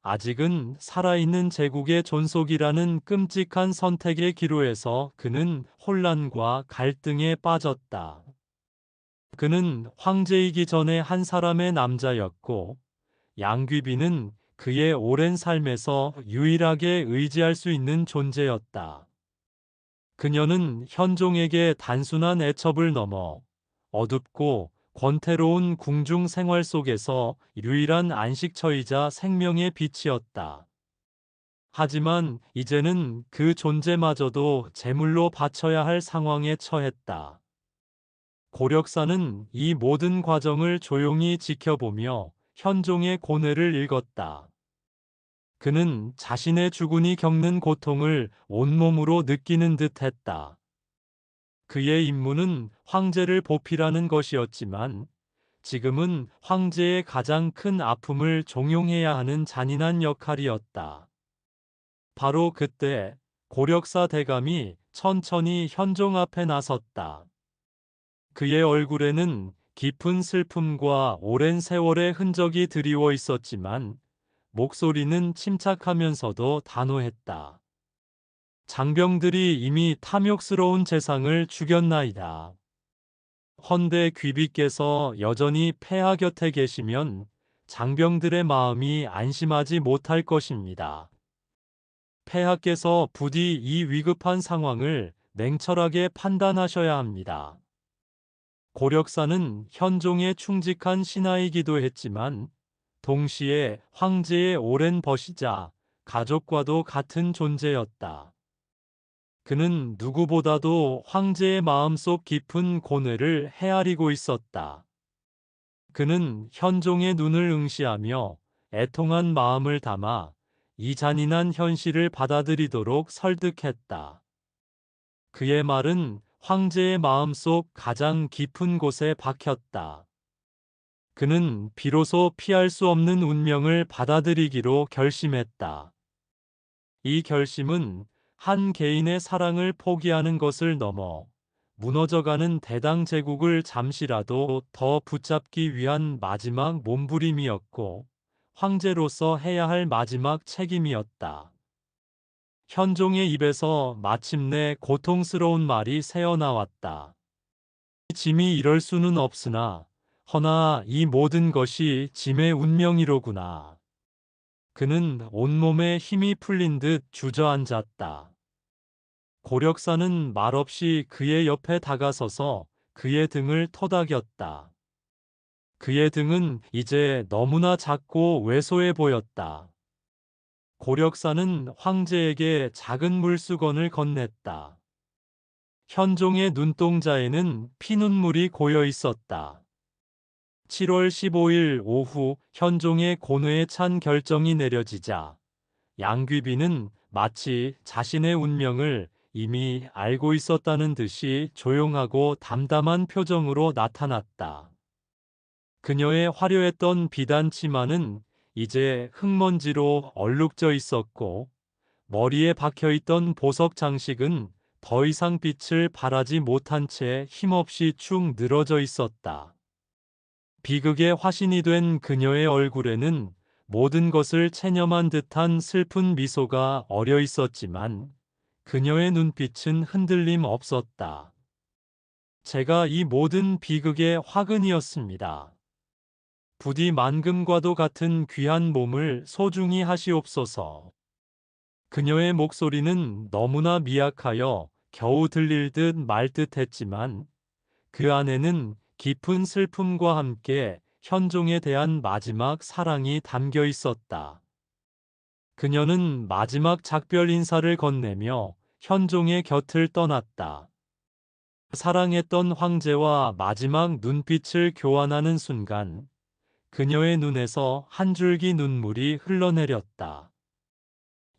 A: 아직은 살아있는 제국의 존속이라는 끔찍한 선택의 기로에서 그는 혼란과 갈등에 빠졌다. 그는 황제이기 전에 한 사람의 남자였고 양귀비는 그의 오랜 삶에서 유일하게 의지할 수 있는 존재였다. 그녀는 현종에게 단순한 애첩을 넘어 어둡고 권태로운 궁중 생활 속에서 유일한 안식처이자 생명의 빛이었다. 하지만 이제는 그 존재마저도 제물로 바쳐야 할 상황에 처했다. 고력사는 이 모든 과정을 조용히 지켜보며 현종의 고뇌를 읽었다. 그는 자신의 주군이 겪는 고통을 온몸으로 느끼는 듯 했다. 그의 임무는 황제를 보필하는 것이었지만 지금은 황제의 가장 큰 아픔을 종용해야 하는 잔인한 역할이었다. 바로 그때 고력사 대감이 천천히 현종 앞에 나섰다. 그의 얼굴에는 깊은 슬픔과 오랜 세월의 흔적이 드리워 있었지만 목소리는 침착하면서도 단호했다. 장병들이 이미 탐욕스러운 재상을 죽였나이다. 헌데 귀비께서 여전히 폐하 곁에 계시면 장병들의 마음이 안심하지 못할 것입니다. 폐하께서 부디 이 위급한 상황을 냉철하게 판단하셔야 합니다. 고력사는 현종의 충직한 신하이기도 했지만 동시에 황제의 오랜 벗이자 가족과도 같은 존재였다. 그는 누구보다도 황제의 마음속 깊은 고뇌를 헤아리고 있었다. 그는 현종의 눈을 응시하며 애통한 마음을 담아 이 잔인한 현실을 받아들이도록 설득했다. 그의 말은 황제의 마음속 가장 깊은 곳에 박혔다. 그는 비로소 피할 수 없는 운명을 받아들이기로 결심했다. 이 결심은 한 개인의 사랑을 포기하는 것을 넘어 무너져가는 대당 제국을 잠시라도 더 붙잡기 위한 마지막 몸부림이었고 황제로서 해야 할 마지막 책임이었다. 현종의 입에서 마침내 고통스러운 말이 새어나왔다. 짐이 이럴 수는 없으나 허나 이 모든 것이 짐의 운명이로구나. 그는 온몸에 힘이 풀린 듯 주저앉았다. 고력사는 말없이 그의 옆에 다가서서 그의 등을 토닥였다. 그의 등은 이제 너무나 작고 왜소해 보였다. 고력사는 황제에게 작은 물수건을 건넸다. 현종의 눈동자에는 피눈물이 고여 있었다. 7월 15일 오후 현종의 고뇌에 찬 결정이 내려지자 양귀비는 마치 자신의 운명을 이미 알고 있었다는 듯이 조용하고 담담한 표정으로 나타났다. 그녀의 화려했던 비단 치마는 이제 흙먼지로 얼룩져 있었고 머리에 박혀있던 보석 장식은 더 이상 빛을 발하지 못한 채 힘없이 축 늘어져 있었다. 비극의 화신이 된 그녀의 얼굴에는 모든 것을 체념한 듯한 슬픈 미소가 어려 있었지만 그녀의 눈빛은 흔들림 없었다. 제가 이 모든 비극의 화근이었습니다. 부디 만금과도 같은 귀한 몸을 소중히 하시옵소서. 그녀의 목소리는 너무나 미약하여 겨우 들릴 듯 말 듯했지만 그 안에는 깊은 슬픔과 함께 현종에 대한 마지막 사랑이 담겨 있었다. 그녀는 마지막 작별 인사를 건네며 현종의 곁을 떠났다. 사랑했던 황제와 마지막 눈빛을 교환하는 순간 그녀의 눈에서 한 줄기 눈물이 흘러내렸다.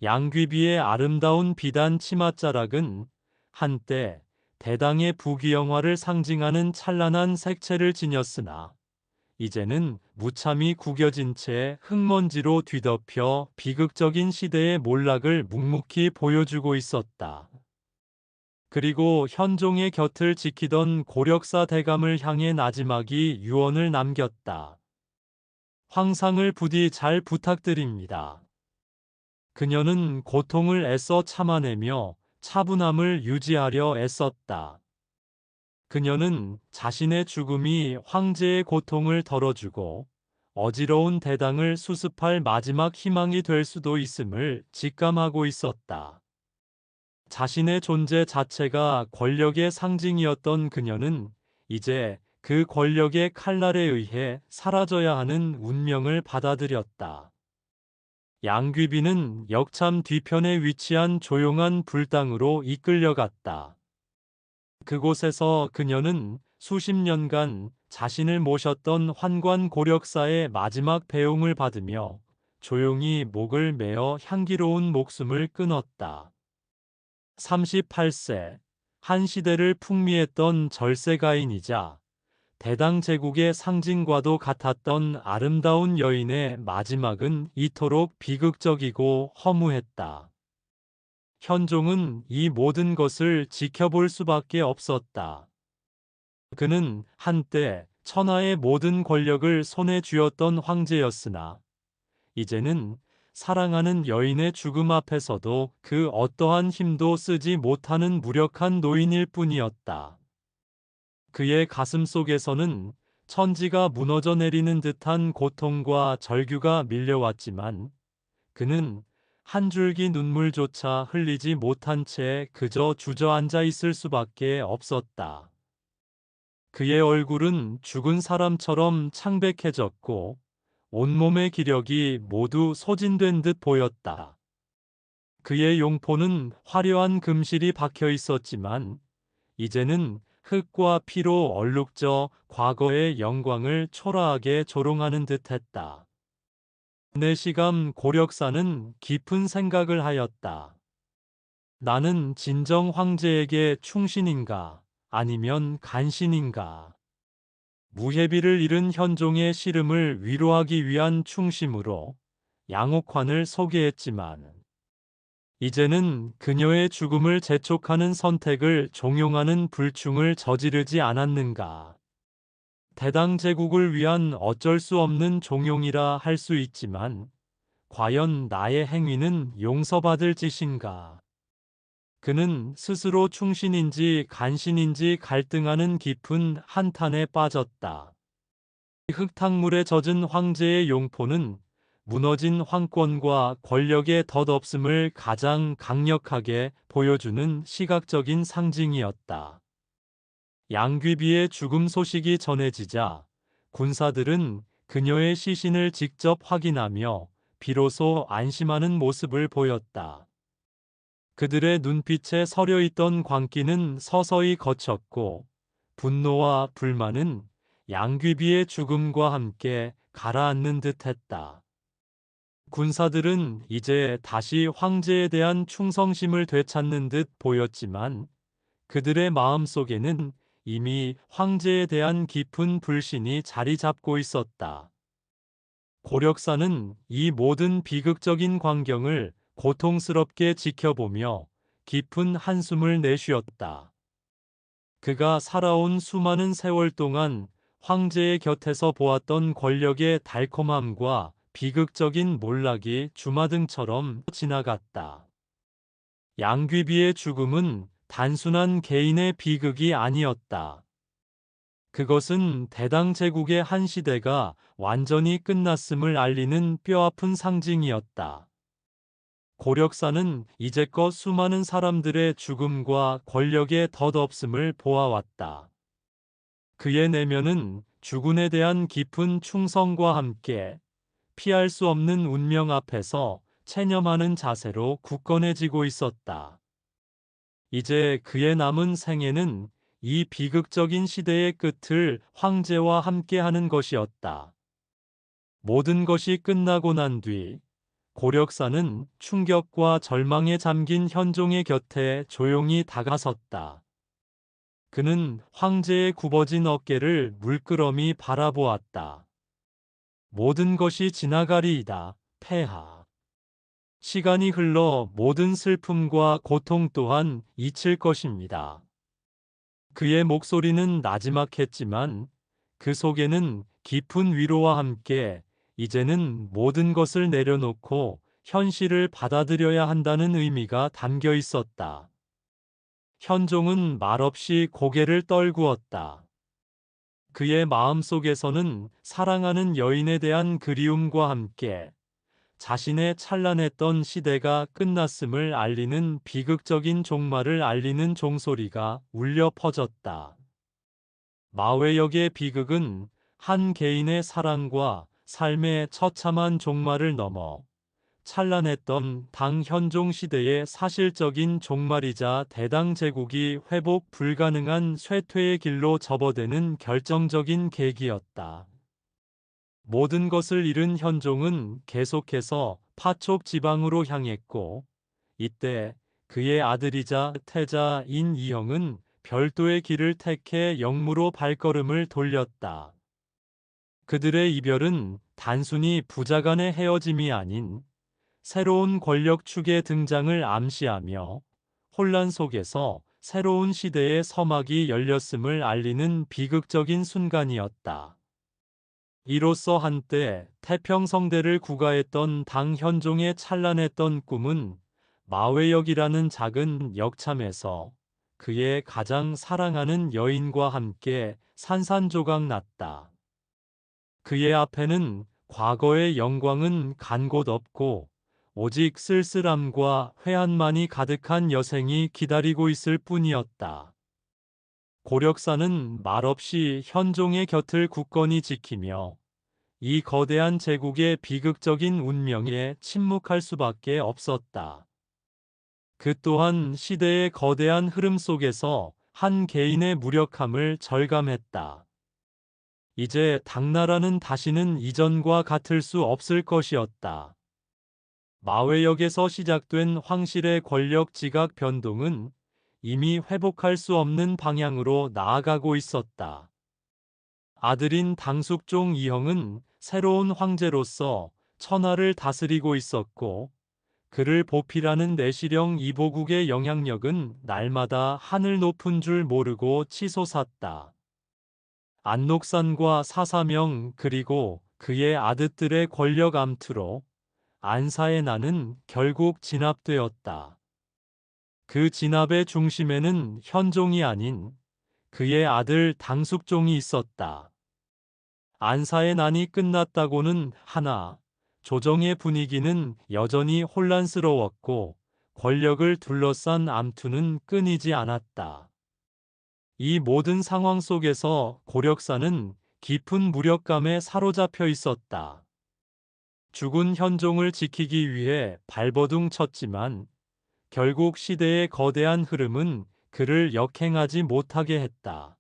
A: 양귀비의 아름다운 비단 치맛자락은 한때 대당의 부귀영화를 상징하는 찬란한 색채를 지녔으나 이제는 무참히 구겨진 채 흙먼지로 뒤덮여 비극적인 시대의 몰락을 묵묵히 보여주고 있었다. 그리고 현종의 곁을 지키던 고력사 대감을 향해 나지막이 유언을 남겼다. 황상을 부디 잘 부탁드립니다. 그녀는 고통을 애써 참아내며 차분함을 유지하려 애썼다. 그녀는 자신의 죽음이 황제의 고통을 덜어주고 어지러운 대당을 수습할 마지막 희망이 될 수도 있음을 직감하고 있었다. 자신의 존재 자체가 권력의 상징이었던 그녀는 이제 그 권력의 칼날에 의해 사라져야 하는 운명을 받아들였다. 양귀비는 역참 뒤편에 위치한 조용한 불당으로 이끌려갔다. 그곳에서 그녀는 수십 년간 자신을 모셨던 환관 고력사의 마지막 배웅을 받으며 조용히 목을 메어 향기로운 목숨을 끊었다. 38세, 한 시대를 풍미했던 절세가인이자 대당 제국의 상징과도 같았던 아름다운 여인의 마지막은 이토록 비극적이고 허무했다. 현종은 이 모든 것을 지켜볼 수밖에 없었다. 그는 한때 천하의 모든 권력을 손에 쥐었던 황제였으나 이제는 사랑하는 여인의 죽음 앞에서도 그 어떠한 힘도 쓰지 못하는 무력한 노인일 뿐이었다. 그의 가슴 속에서는 천지가 무너져 내리는 듯한 고통과 절규가 밀려왔지만 그는 한 줄기 눈물조차 흘리지 못한 채 그저 주저앉아 있을 수밖에 없었다. 그의 얼굴은 죽은 사람처럼 창백해졌고 온몸의 기력이 모두 소진된 듯 보였다. 그의 용포는 화려한 금실이 박혀 있었지만 이제는 흙과 피로 얼룩져 과거의 영광을 초라하게 조롱하는 듯했다. 내시감 고력사는 깊은 생각을 하였다. 나는 진정 황제에게 충신인가, 아니면 간신인가? 무해비를 잃은 현종의 시름을 위로하기 위한 충심으로 양옥환을 소개했지만 이제는 그녀의 죽음을 재촉하는 선택을 종용하는 불충을 저지르지 않았는가? 대당 제국을 위한 어쩔 수 없는 종용이라 할 수 있지만 과연 나의 행위는 용서받을 짓인가? 그는 스스로 충신인지 간신인지 갈등하는 깊은 한탄에 빠졌다. 흙탕물에 젖은 황제의 용포는 무너진 황권과 권력의 덧없음을 가장 강력하게 보여주는 시각적인 상징이었다. 양귀비의 죽음 소식이 전해지자 군사들은 그녀의 시신을 직접 확인하며 비로소 안심하는 모습을 보였다. 그들의 눈빛에 서려 있던 광기는 서서히 걷혔고 분노와 불만은 양귀비의 죽음과 함께 가라앉는 듯했다. 군사들은 이제 다시 황제에 대한 충성심을 되찾는 듯 보였지만 그들의 마음속에는 이미 황제에 대한 깊은 불신이 자리 잡고 있었다. 고력사는 이 모든 비극적인 광경을 고통스럽게 지켜보며 깊은 한숨을 내쉬었다. 그가 살아온 수많은 세월 동안 황제의 곁에서 보았던 권력의 달콤함과 비극적인 몰락이 주마등처럼 지나갔다. 양귀비의 죽음은 단순한 개인의 비극이 아니었다. 그것은 대당 제국의 한 시대가 완전히 끝났음을 알리는 뼈아픈 상징이었다. 고력사는 이제껏 수많은 사람들의 죽음과 권력의 덧없음을 보아왔다. 그의 내면은 주군에 대한 깊은 충성과 함께 피할 수 없는 운명 앞에서 체념하는 자세로 굳건해지고 있었다. 이제 그의 남은 생애는 이 비극적인 시대의 끝을 황제와 함께하는 것이었다. 모든 것이 끝나고 난 뒤 고력사는 충격과 절망에 잠긴 현종의 곁에 조용히 다가섰다. 그는 황제의 굽어진 어깨를 물끄러미 바라보았다. 모든 것이 지나가리이다, 폐하. 시간이 흘러 모든 슬픔과 고통 또한 잊힐 것입니다. 그의 목소리는 나지막했지만 그 속에는 깊은 위로와 함께 이제는 모든 것을 내려놓고 현실을 받아들여야 한다는 의미가 담겨 있었다. 현종은 말없이 고개를 떨구었다. 그의 마음속에서는 사랑하는 여인에 대한 그리움과 함께 자신의 찬란했던 시대가 끝났음을 알리는 비극적인 종말을 알리는 종소리가 울려 퍼졌다. 마외역의 비극은 한 개인의 사랑과 삶의 처참한 종말을 넘어 찬란했던 당 현종 시대의 사실적인 종말이자 대당 제국이 회복 불가능한 쇠퇴의 길로 접어드는 결정적인 계기였다. 모든 것을 잃은 현종은 계속해서 파촉 지방으로 향했고, 이때 그의 아들이자 태자인 이형은 별도의 길을 택해 영무로 발걸음을 돌렸다. 그들의 이별은 단순히 부자 간의 헤어짐이 아닌 새로운 권력축의 등장을 암시하며 혼란 속에서 새로운 시대의 서막이 열렸음을 알리는 비극적인 순간이었다. 이로써 한때 태평성대를 구가했던 당 현종의 찬란했던 꿈은 마외역이라는 작은 역참에서 그의 가장 사랑하는 여인과 함께 산산조각 났다. 그의 앞에는 과거의 영광은 간 곳 없고 오직 쓸쓸함과 회한만이 가득한 여생이 기다리고 있을 뿐이었다. 고력사는 말없이 현종의 곁을 굳건히 지키며 이 거대한 제국의 비극적인 운명에 침묵할 수밖에 없었다. 그 또한 시대의 거대한 흐름 속에서 한 개인의 무력함을 절감했다. 이제 당나라는 다시는 이전과 같을 수 없을 것이었다. 마외역에서 시작된 황실의 권력 지각 변동은 이미 회복할 수 없는 방향으로 나아가고 있었다. 아들인 당숙종 이형은 새로운 황제로서 천하를 다스리고 있었고, 그를 보필하는 내시령 이보국의 영향력은 날마다 하늘 높은 줄 모르고 치솟았다. 안록산과 사사명 그리고 그의 아들들의 권력 암투로 안사의 난은 결국 진압되었다. 그 진압의 중심에는 현종이 아닌 그의 아들 당숙종이 있었다. 안사의 난이 끝났다고는 하나 조정의 분위기는 여전히 혼란스러웠고 권력을 둘러싼 암투는 끊이지 않았다. 이 모든 상황 속에서 고력사는 깊은 무력감에 사로잡혀 있었다. 죽은 현종을 지키기 위해 발버둥 쳤지만 결국 시대의 거대한 흐름은 그를 역행하지 못하게 했다.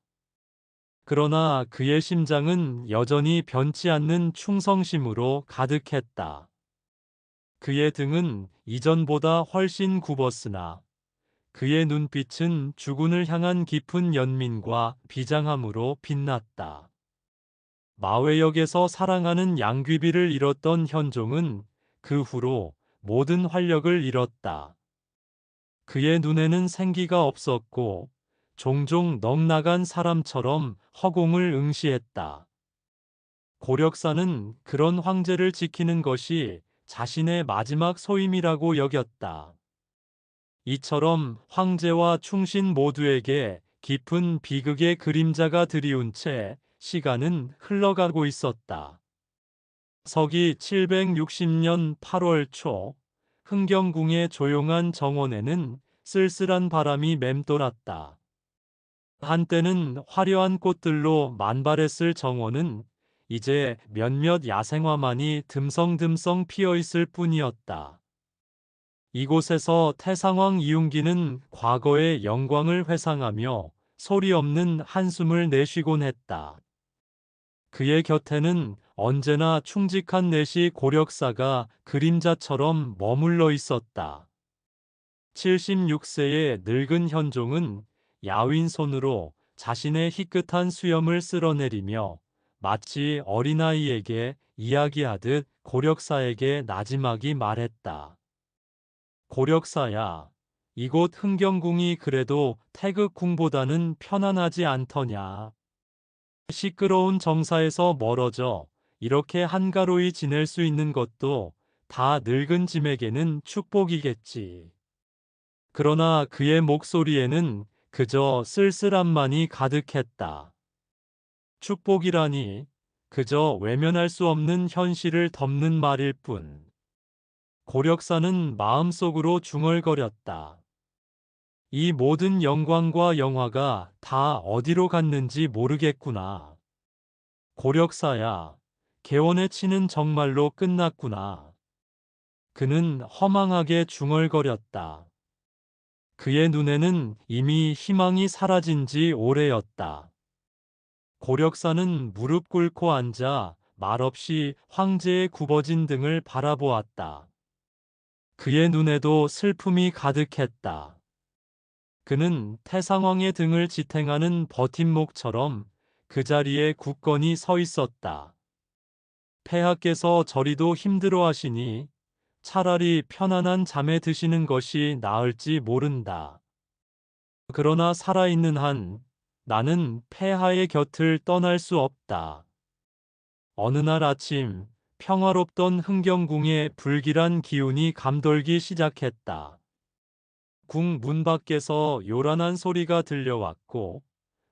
A: 그러나 그의 심장은 여전히 변치 않는 충성심으로 가득했다. 그의 등은 이전보다 훨씬 굽었으나 그의 눈빛은 주군을 향한 깊은 연민과 비장함으로 빛났다. 마외역에서 사랑하는 양귀비를 잃었던 현종은 그 후로 모든 활력을 잃었다. 그의 눈에는 생기가 없었고 종종 넋나간 사람처럼 허공을 응시했다. 고력사는 그런 황제를 지키는 것이 자신의 마지막 소임이라고 여겼다. 이처럼 황제와 충신 모두에게 깊은 비극의 그림자가 드리운 채 시간은 흘러가고 있었다. 서기 760년 8월 초 흥경궁의 조용한 정원에는 쓸쓸한 바람이 맴돌았다. 한때는 화려한 꽃들로 만발했을 정원은 이제 몇몇 야생화만이 듬성듬성 피어있을 뿐이었다. 이곳에서 태상왕 이웅기는 과거의 영광을 회상하며 소리 없는 한숨을 내쉬곤 했다. 그의 곁에는 언제나 충직한 내시 고력사가 그림자처럼 머물러 있었다. 76세의 늙은 현종은 야윈 손으로 자신의 희끗한 수염을 쓸어내리며 마치 어린아이에게 이야기하듯 고력사에게 나지막이 말했다. 고력사야, 이곳 흥경궁이 그래도 태극궁보다는 편안하지 않더냐. 시끄러운 정사에서 멀어져 이렇게 한가로이 지낼 수 있는 것도 다 늙은 짐에게는 축복이겠지. 그러나 그의 목소리에는 그저 쓸쓸함만이 가득했다. 축복이라니 그저 외면할 수 없는 현실을 덮는 말일 뿐. 고력사는 마음속으로 중얼거렸다. 이 모든 영광과 영화가 다 어디로 갔는지 모르겠구나. 고력사야, 개원의 치는 정말로 끝났구나. 그는 허망하게 중얼거렸다. 그의 눈에는 이미 희망이 사라진 지 오래였다. 고력사는 무릎 꿇고 앉아 말없이 황제의 굽어진 등을 바라보았다. 그의 눈에도 슬픔이 가득했다. 그는 태상왕의 등을 지탱하는 버팀목처럼 그 자리에 굳건히 서 있었다. 폐하께서 저리도 힘들어하시니 차라리 편안한 잠에 드시는 것이 나을지 모른다. 그러나 살아있는 한 나는 폐하의 곁을 떠날 수 없다. 어느 날 아침 평화롭던 흥경궁에 불길한 기운이 감돌기 시작했다. 궁 문 밖에서 요란한 소리가 들려왔고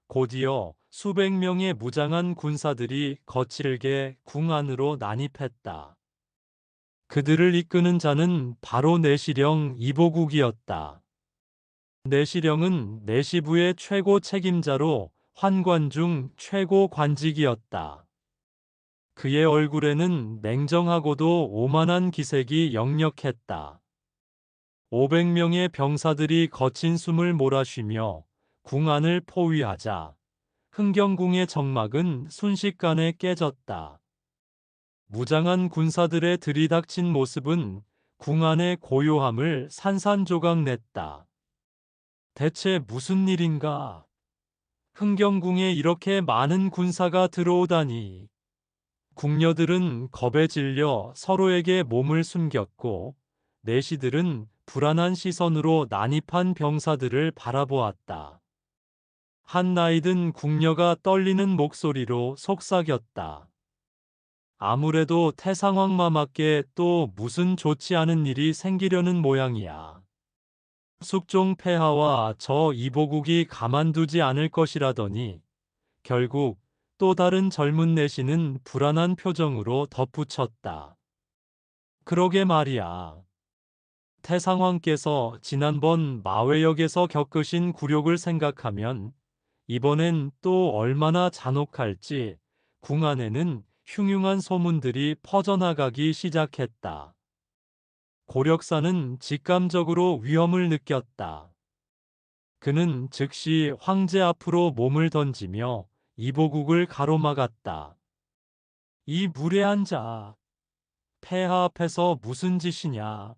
A: 곧이어 수백 명의 무장한 군사들이 거칠게 궁 안으로 난입했다. 그들을 이끄는 자는 바로 내시령 이보국이었다. 내시령은 내시부의 최고 책임자로 환관 중 최고 관직이었다. 그의 얼굴에는 냉정하고도 오만한 기색이 역력했다. 500명의 병사들이 거친 숨을 몰아쉬며 궁 안을 포위하자 흥경궁의 정막은 순식간에 깨졌다. 무장한 군사들의 들이닥친 모습은 궁 안의 고요함을 산산조각냈다. 대체 무슨 일인가? 흥경궁에 이렇게 많은 군사가 들어오다니. 궁녀들은 겁에 질려 서로에게 몸을 숨겼고 내시들은 불안한 시선으로 난입한 병사들을 바라보았다. 한 나이든 궁녀가 떨리는 목소리로 속삭였다. 아무래도 태상황마마께 또 무슨 좋지 않은 일이 생기려는 모양이야. 숙종 폐하와 저 이보국이 가만두지 않을 것이라더니 결국 또 다른 젊은 내시는 불안한 표정으로 덧붙였다. 그러게 말이야. 태상황께서 지난번 마회역에서 겪으신 굴욕을 생각하면 이번엔 또 얼마나 잔혹할지 궁 안에는 흉흉한 소문들이 퍼져나가기 시작했다. 고력사는 직감적으로 위험을 느꼈다. 그는 즉시 황제 앞으로 몸을 던지며 이보국을 가로막았다. 이 무례한 자, 폐하 앞에서 무슨 짓이냐?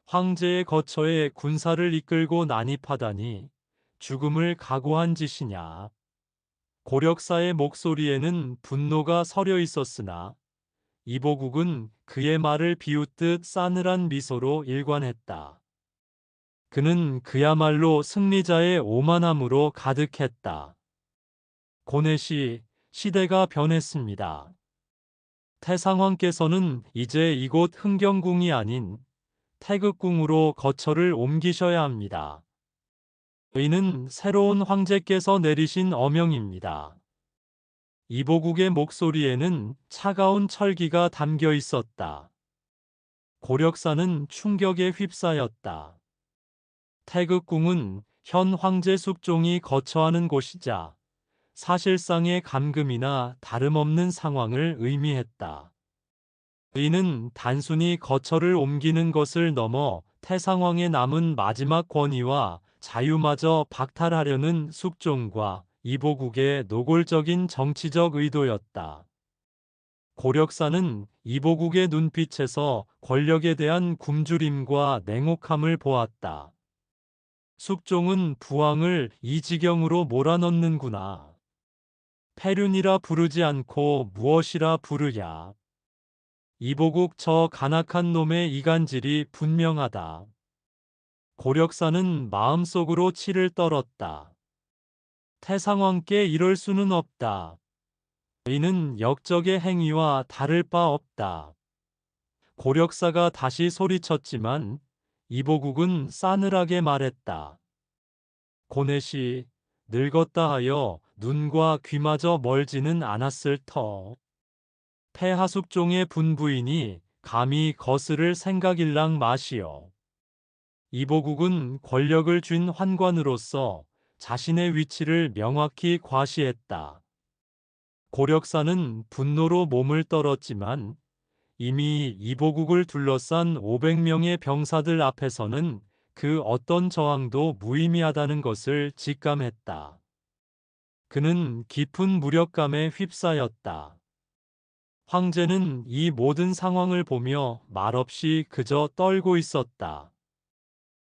A: 황제의 거처에 군사를 이끌고 난입하다니 죽음을 각오한 짓이냐? 고력사의 목소리에는 분노가 서려 있었으나 이보국은 그의 말을 비웃듯 싸늘한 미소로 일관했다. 그는 그야말로 승리자의 오만함으로 가득했다. 고내시, 시대가 변했습니다. 태상황께서는 이제 이곳 흥경궁이 아닌 태극궁으로 거처를 옮기셔야 합니다. 이는 새로운 황제께서 내리신 어명입니다. 이보국의 목소리에는 차가운 철기가 담겨 있었다. 고력사는 충격에 휩싸였다. 태극궁은 현 황제 숙종이 거처하는 곳이자 사실상의 감금이나 다름없는 상황을 의미했다. 이는 단순히 거처를 옮기는 것을 넘어 태상황의 남은 마지막 권위와 자유마저 박탈하려는 숙종과 이보국의 노골적인 정치적 의도였다. 고력사는 이보국의 눈빛에서 권력에 대한 굶주림과 냉혹함을 보았다. 숙종은 부왕을 이 지경으로 몰아넣는구나. 폐륜이라 부르지 않고 무엇이라 부르랴. 이보국 저 간악한 놈의 이간질이 분명하다. 고력사는 마음속으로 치를 떨었다. 태상왕께 이럴 수는 없다. 이는 역적의 행위와 다를 바 없다. 고력사가 다시 소리쳤지만 이보국은 싸늘하게 말했다. 고내시, 늙었다 하여 눈과 귀마저 멀지는 않았을 터. 폐하숙종의 분부이니 감히 거스를 생각일랑 마시오. 이보국은 권력을 쥔 환관으로서 자신의 위치를 명확히 과시했다. 고력사는 분노로 몸을 떨었지만 이미 이보국을 둘러싼 500명의 병사들 앞에서는 그 어떤 저항도 무의미하다는 것을 직감했다. 그는 깊은 무력감에 휩싸였다. 황제는 이 모든 상황을 보며 말없이 그저 떨고 있었다.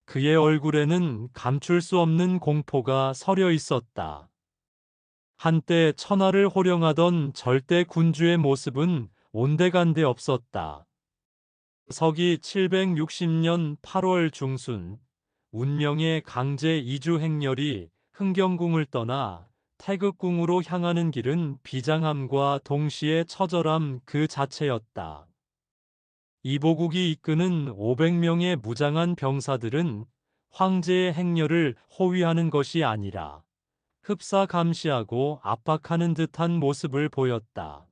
A: 그의 얼굴에는 감출 수 없는 공포가 서려 있었다. 한때 천하를 호령하던 절대 군주의 모습은 온데간데 없었다. 서기 760년 8월 중순, 운명의 강제 이주 행렬이 흥경궁을 떠나 태극궁으로 향하는 길은 비장함과 동시에 처절함 그 자체였다. 이보국이 이끄는 500명의 무장한 병사들은 황제의 행렬을 호위하는 것이 아니라 흡사 감시하고 압박하는 듯한 모습을 보였다.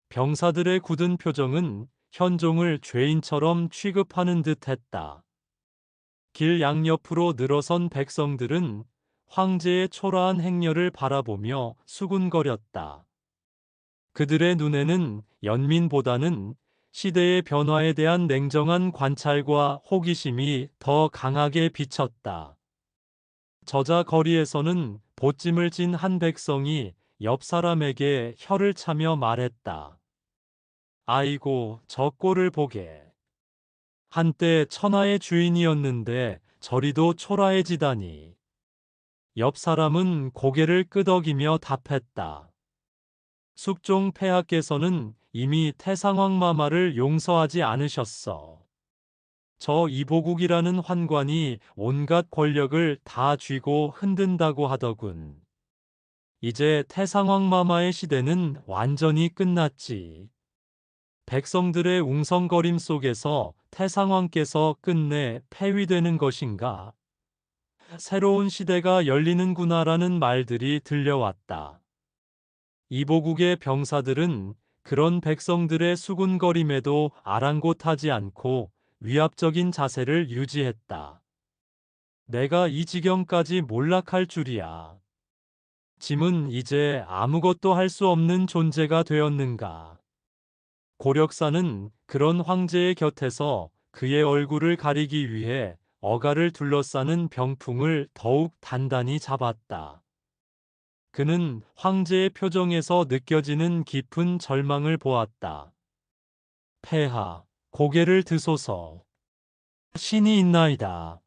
A: 병사들의 굳은 표정은 현종을 죄인처럼 취급하는 듯했다. 길 양옆으로 늘어선 백성들은 황제의 초라한 행렬을 바라보며 수군거렸다. 그들의 눈에는 연민보다는 시대의 변화에 대한 냉정한 관찰과 호기심이 더 강하게 비쳤다. 저자 거리에서는 보찜을 찐 한 백성이 옆 사람에게 혀를 차며 말했다. 아이고, 저 꼴을 보게. 한때 천하의 주인이었는데 저리도 초라해지다니. 옆 사람은 고개를 끄덕이며 답했다. 숙종 폐하께서는 이미 태상황마마를 용서하지 않으셨어. 저 이보국이라는 환관이 온갖 권력을 다 쥐고 흔든다고 하더군. 이제 태상황마마의 시대는 완전히 끝났지. 백성들의 웅성거림 속에서 태상왕께서 끝내 폐위되는 것인가? 새로운 시대가 열리는구나라는 말들이 들려왔다. 이보국의 병사들은 그런 백성들의 수군거림에도 아랑곳하지 않고 위압적인 자세를 유지했다. 내가 이 지경까지 몰락할 줄이야. 짐은 이제 아무것도 할 수 없는 존재가 되었는가? 고력사는 그런 황제의 곁에서 그의 얼굴을 가리기 위해 어가를 둘러싸는 병풍을 더욱 단단히 잡았다. 그는 황제의 표정에서 느껴지는 깊은 절망을 보았다. 폐하, 고개를 드소서. 신이 있나이다.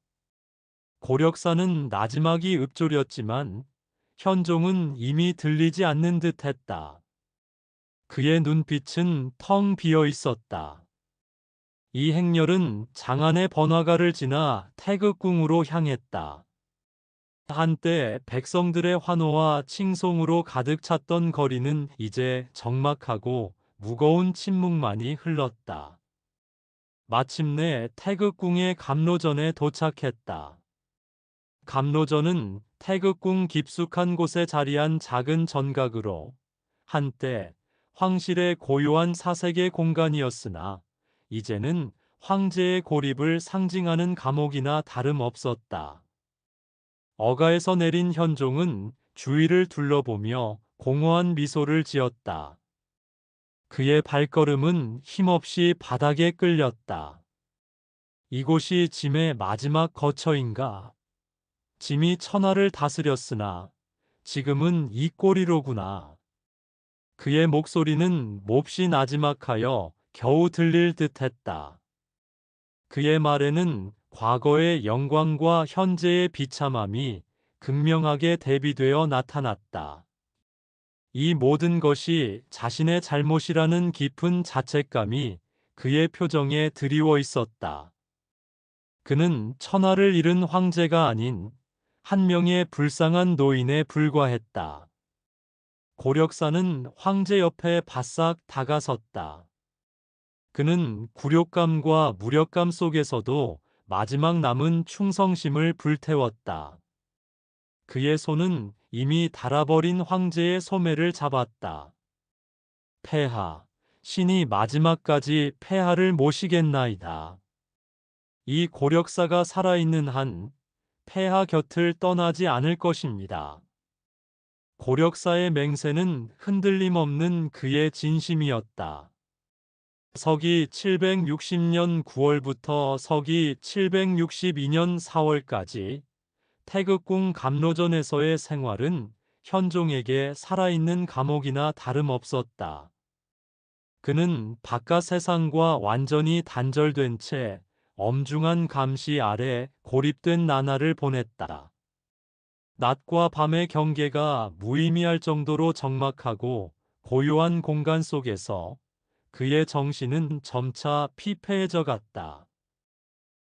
A: 고력사는 나지막이 읊조렸지만 현종은 이미 들리지 않는 듯했다. 그의 눈빛은 텅 비어 있었다. 이 행렬은 장안의 번화가를 지나 태극궁으로 향했다. 한때 백성들의 환호와 칭송으로 가득 찼던 거리는 이제 적막하고 무거운 침묵만이 흘렀다. 마침내 태극궁의 감로전에 도착했다. 감로전은 태극궁 깊숙한 곳에 자리한 작은 전각으로 한때 황실의 고요한 사색의 공간이었으나 이제는 황제의 고립을 상징하는 감옥이나 다름없었다. 어가에서 내린 현종은 주위를 둘러보며 공허한 미소를 지었다. 그의 발걸음은 힘없이 바닥에 끌렸다. 이곳이 짐의 마지막 거처인가? 짐이 천하를 다스렸으나 지금은 이 꼴이로구나. 그의 목소리는 몹시 나지막하여 겨우 들릴 듯했다. 그의 말에는 과거의 영광과 현재의 비참함이 극명하게 대비되어 나타났다. 이 모든 것이 자신의 잘못이라는 깊은 자책감이 그의 표정에 드리워 있었다. 그는 천하를 잃은 황제가 아닌 한 명의 불쌍한 노인에 불과했다. 고력사는 황제 옆에 바싹 다가섰다. 그는 굴욕감과 무력감 속에서도 마지막 남은 충성심을 불태웠다. 그의 손은 이미 닳아버린 황제의 소매를 잡았다. 폐하, 신이 마지막까지 폐하를 모시겠나이다. 이 고력사가 살아있는 한 폐하 곁을 떠나지 않을 것입니다. 고력사의 맹세는 흔들림 없는 그의 진심이었다. 서기 760년 9월부터 서기 762년 4월까지 태극궁 감로전에서의 생활은 현종에게 살아있는 감옥이나 다름없었다. 그는 바깥 세상과 완전히 단절된 채 엄중한 감시 아래 고립된 나날을 보냈다. 낮과 밤의 경계가 무의미할 정도로 적막하고 고요한 공간 속에서 그의 정신은 점차 피폐해져 갔다.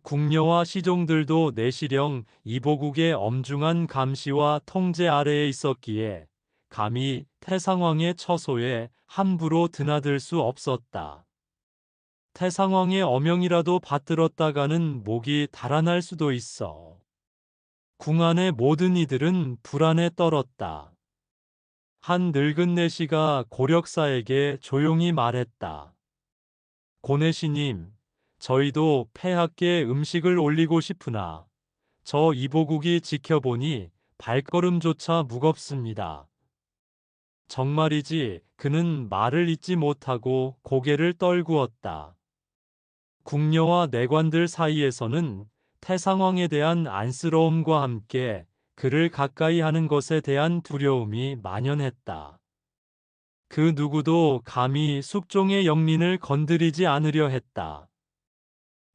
A: 궁녀와 시종들도 내시령 이보국의 엄중한 감시와 통제 아래에 있었기에 감히 태상왕의 처소에 함부로 드나들 수 없었다. 태상왕의 어명이라도 받들었다가는 목이 달아날 수도 있어. 궁 안의 모든 이들은 불안에 떨었다. 한 늙은 내시가 고력사에게 조용히 말했다. 고내시님, 저희도 폐하께 음식을 올리고 싶으나 저 이보국이 지켜보니 발걸음조차 무겁습니다. 정말이지 그는 말을 잇지 못하고 고개를 떨구었다. 궁녀와 내관들 사이에서는 태상왕에 대한 안쓰러움과 함께 그를 가까이 하는 것에 대한 두려움이 만연했다. 그 누구도 감히 숙종의 영린을 건드리지 않으려 했다.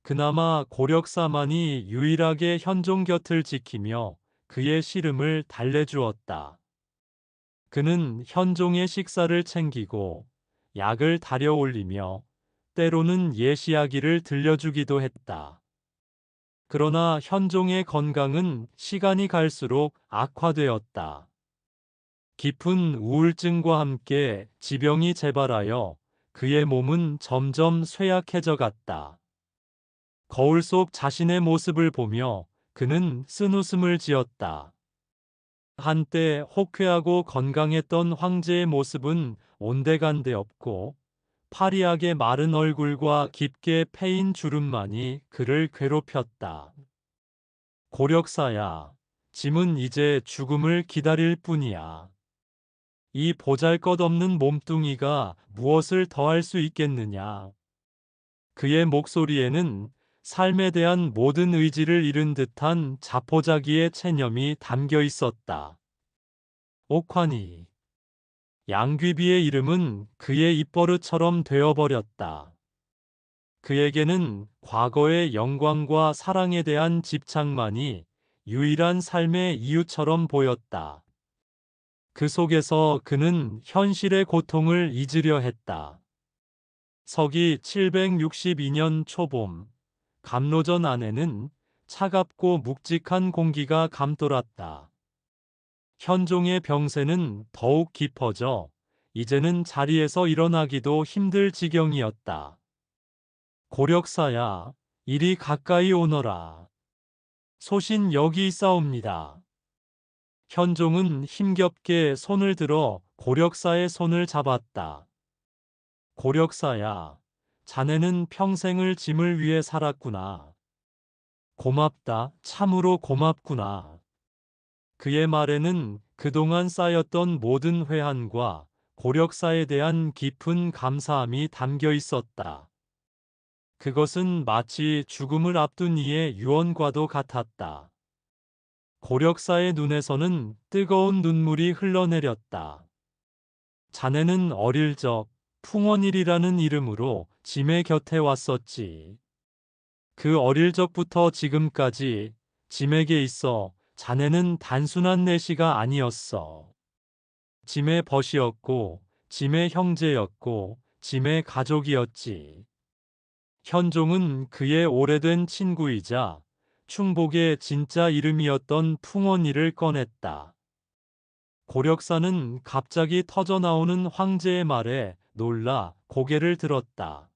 A: 그나마 고력사만이 유일하게 현종 곁을 지키며 그의 시름을 달래주었다. 그는 현종의 식사를 챙기고 약을 다려 올리며 때로는 예시야기를 들려주기도 했다. 그러나 현종의 건강은 시간이 갈수록 악화되었다. 깊은 우울증과 함께 지병이 재발하여 그의 몸은 점점 쇠약해져 갔다. 거울 속 자신의 모습을 보며 그는 쓴웃음을 지었다. 한때 호쾌하고 건강했던 황제의 모습은 온데간데 없고 파리하게 마른 얼굴과 깊게 패인 주름만이 그를 괴롭혔다. 고력사야, 짐은 이제 죽음을 기다릴 뿐이야. 이 보잘것없는 몸뚱이가 무엇을 더할 수 있겠느냐. 그의 목소리에는 삶에 대한 모든 의지를 잃은 듯한 자포자기의 체념이 담겨 있었다. 옥환이. 양귀비의 이름은 그의 입버릇처럼 되어버렸다. 그에게는 과거의 영광과 사랑에 대한 집착만이 유일한 삶의 이유처럼 보였다. 그 속에서 그는 현실의 고통을 잊으려 했다. 서기 762년 초봄, 감로전 안에는 차갑고 묵직한 공기가 감돌았다. 현종의 병세는 더욱 깊어져 이제는 자리에서 일어나기도 힘들 지경이었다. 고력사야, 이리 가까이 오너라. 소신 여기 있사옵니다. 현종은 힘겹게 손을 들어 고력사의 손을 잡았다. 고력사야, 자네는 평생을 짐을 위해 살았구나. 고맙다, 참으로 고맙구나. 그의 말에는 그동안 쌓였던 모든 회한과 고력사에 대한 깊은 감사함이 담겨 있었다. 그것은 마치 죽음을 앞둔 이의 유언과도 같았다. 고력사의 눈에서는 뜨거운 눈물이 흘러내렸다. 자네는 어릴 적 풍원일이라는 이름으로 짐의 곁에 왔었지. 그 어릴 적부터 지금까지 짐에게 있어 자네는 단순한 내시가 아니었어. 짐의 벗이었고, 짐의 형제였고, 짐의 가족이었지. 현종은 그의 오래된 친구이자 충복의 진짜 이름이었던 풍원이를 꺼냈다. 고력사는 갑자기 터져나오는 황제의 말에 놀라 고개를 들었다.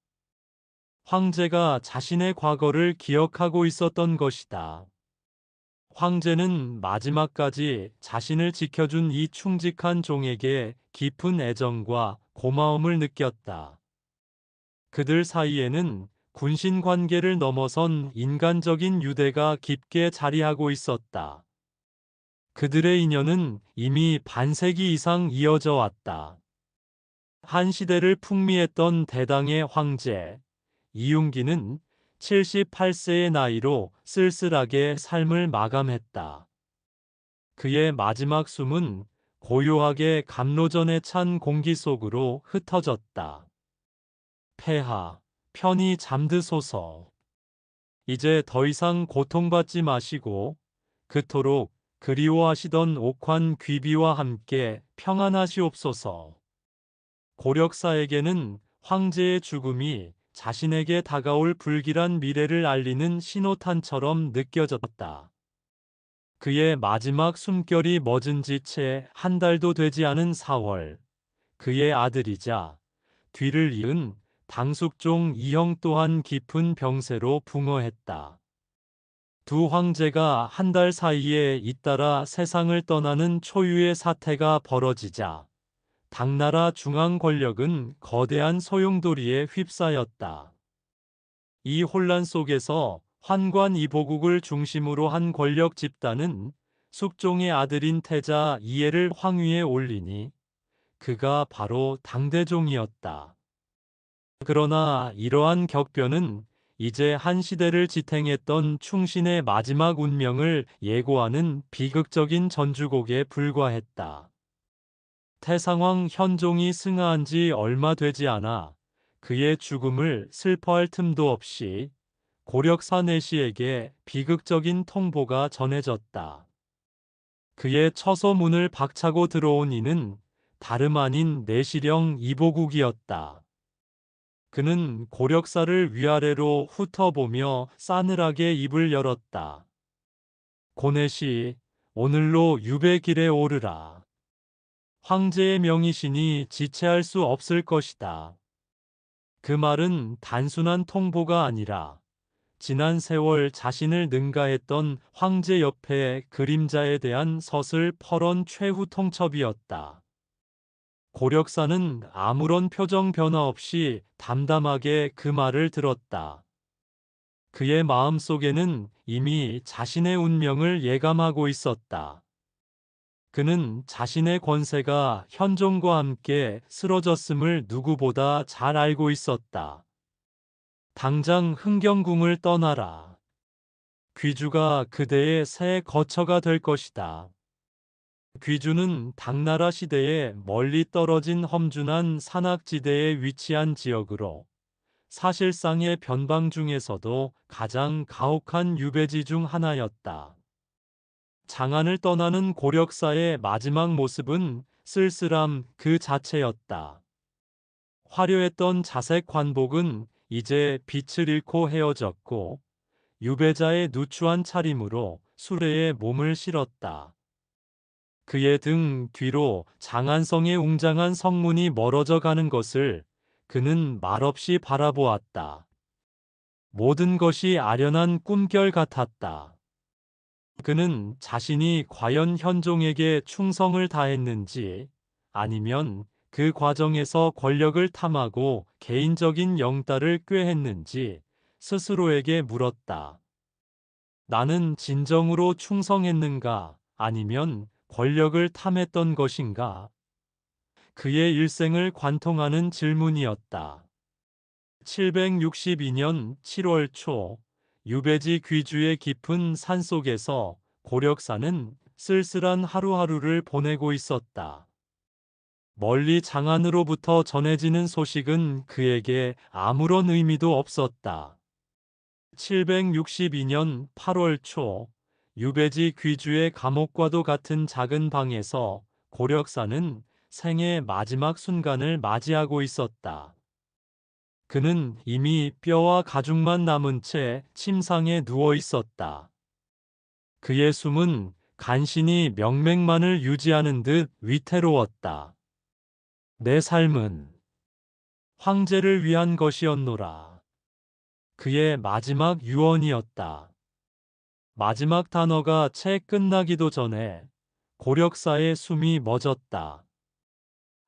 A: 황제가 자신의 과거를 기억하고 있었던 것이다. 황제는 마지막까지 자신을 지켜준 이 충직한 종에게 깊은 애정과 고마움을 느꼈다. 그들 사이에는 군신 관계를 넘어선 인간적인 유대가 깊게 자리하고 있었다. 그들의 인연은 이미 반세기 이상 이어져 왔다. 한 시대를 풍미했던 대당의 황제 이윤기는 78세의 나이로 쓸쓸하게 삶을 마감했다. 그의 마지막 숨은 고요하게 감로전에 찬 공기 속으로 흩어졌다. 폐하, 편히 잠드소서. 이제 더 이상 고통받지 마시고 그토록 그리워하시던 옥환 귀비와 함께 평안하시옵소서. 고력사에게는 황제의 죽음이 자신에게 다가올 불길한 미래를 알리는 신호탄처럼 느껴졌다. 그의 마지막 숨결이 멎은 지 채 한 달도 되지 않은 4월, 그의 아들이자 뒤를 이은 당숙종 이형 또한 깊은 병세로 붕어했다. 두 황제가 한 달 사이에 잇따라 세상을 떠나는 초유의 사태가 벌어지자 당나라 중앙 권력은 거대한 소용돌이에 휩싸였다. 이 혼란 속에서 환관 이보국을 중심으로 한 권력 집단은 숙종의 아들인 태자 이해를 황위에 올리니 그가 바로 당대종이었다. 그러나 이러한 격변은 이제 한 시대를 지탱했던 충신의 마지막 운명을 예고하는 비극적인 전주곡에 불과했다. 태상왕 현종이 승하한 지 얼마 되지 않아 그의 죽음을 슬퍼할 틈도 없이 고력사 내시에게 비극적인 통보가 전해졌다. 그의 처소문을 박차고 들어온 이는 다름 아닌 내시령 이보국이었다. 그는 고력사를 위아래로 훑어보며 싸늘하게 입을 열었다. 고내시, 오늘로 유배길에 오르라. 황제의 명이시니 지체할 수 없을 것이다. 그 말은 단순한 통보가 아니라 지난 세월 자신을 능가했던 황제 옆의 그림자에 대한 서슬 퍼런 최후 통첩이었다. 고력사는 아무런 표정 변화 없이 담담하게 그 말을 들었다. 그의 마음속에는 이미 자신의 운명을 예감하고 있었다. 그는 자신의 권세가 현종과 함께 쓰러졌음을 누구보다 잘 알고 있었다. 당장 흥경궁을 떠나라. 귀주가 그대의 새 거처가 될 것이다. 귀주는 당나라 시대에 멀리 떨어진 험준한 산악지대에 위치한 지역으로 사실상의 변방 중에서도 가장 가혹한 유배지 중 하나였다. 장안을 떠나는 고력사의 마지막 모습은 쓸쓸함 그 자체였다. 화려했던 자색 관복은 이제 빛을 잃고 헤어졌고 유배자의 누추한 차림으로 수레에 몸을 실었다. 그의 등 뒤로 장안성의 웅장한 성문이 멀어져 가는 것을 그는 말없이 바라보았다. 모든 것이 아련한 꿈결 같았다. 그는 자신이 과연 현종에게 충성을 다했는지 아니면 그 과정에서 권력을 탐하고 개인적인 영달을 꾀했는지 스스로에게 물었다. 나는 진정으로 충성했는가 아니면 권력을 탐했던 것인가? 그의 일생을 관통하는 질문이었다. 762년 7월 초 유배지 귀주의 깊은 산속에서 고력사는 쓸쓸한 하루하루를 보내고 있었다. 멀리 장안으로부터 전해지는 소식은 그에게 아무런 의미도 없었다. 762년 8월 초 유배지 귀주의 감옥과도 같은 작은 방에서 고력사는 생의 마지막 순간을 맞이하고 있었다. 그는 이미 뼈와 가죽만 남은 채 침상에 누워 있었다. 그의 숨은 간신히 명맥만을 유지하는 듯 위태로웠다. 내 삶은 황제를 위한 것이었노라. 그의 마지막 유언이었다. 마지막 단어가 채 끝나기도 전에 고력사의 숨이 멎었다.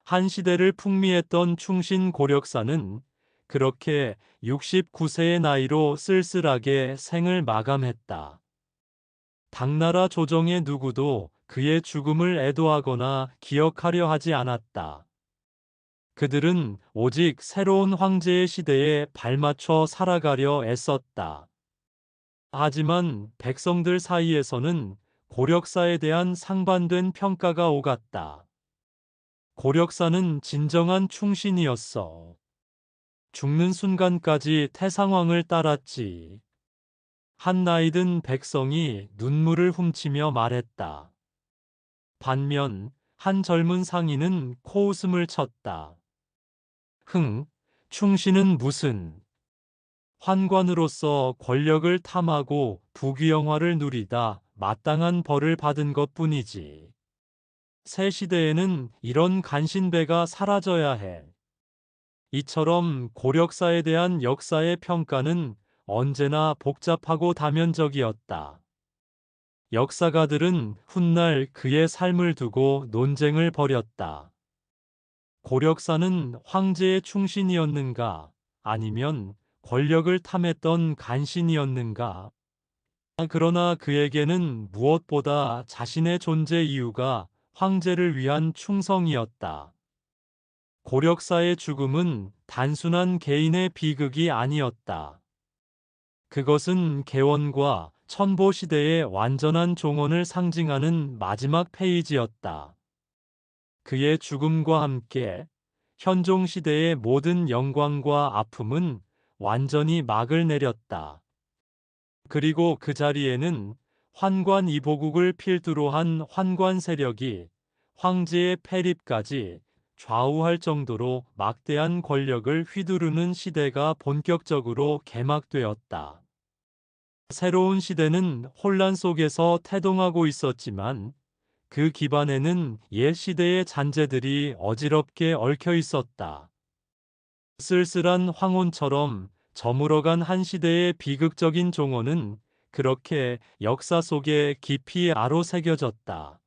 A: 한 시대를 풍미했던 충신 고력사는 그렇게 69세의 나이로 쓸쓸하게 생을 마감했다. 당나라 조정의 누구도 그의 죽음을 애도하거나 기억하려 하지 않았다. 그들은 오직 새로운 황제의 시대에 발맞춰 살아가려 애썼다. 하지만 백성들 사이에서는 고력사에 대한 상반된 평가가 오갔다. 고력사는 진정한 충신이었어. 죽는 순간까지 태상왕을 따랐지. 한 나이든 백성이 눈물을 훔치며 말했다. 반면 한 젊은 상인은 코웃음을 쳤다. 충신은 무슨 환관으로서 권력을 탐하고 부귀영화를 누리다 마땅한 벌을 받은 것뿐이지. 새 시대에는 이런 간신배가 사라져야 해. 이처럼 고력사에 대한 역사의 평가는 언제나 복잡하고 다면적이었다. 역사가들은 훗날 그의 삶을 두고 논쟁을 벌였다. 고력사는 황제의 충신이었는가, 아니면 권력을 탐했던 간신이었는가? 그러나 그에게는 무엇보다 자신의 존재 이유가 황제를 위한 충성이었다. 고력사의 죽음은 단순한 개인의 비극이 아니었다. 그것은 개원과 천보 시대의 완전한 종언을 상징하는 마지막 페이지였다. 그의 죽음과 함께 현종 시대의 모든 영광과 아픔은 완전히 막을 내렸다. 그리고 그 자리에는 환관 이보국을 필두로 한 환관 세력이 황제의 폐립까지 좌우할 정도로 막대한 권력을 휘두르는 시대가 본격적으로 개막되었다. 새로운 시대는 혼란 속에서 태동하고 있었지만 그 기반에는 옛 시대의 잔재들이 어지럽게 얽혀 있었다. 쓸쓸한 황혼처럼 저물어간 한 시대의 비극적인 종언은 그렇게 역사 속에 깊이 아로새겨졌다.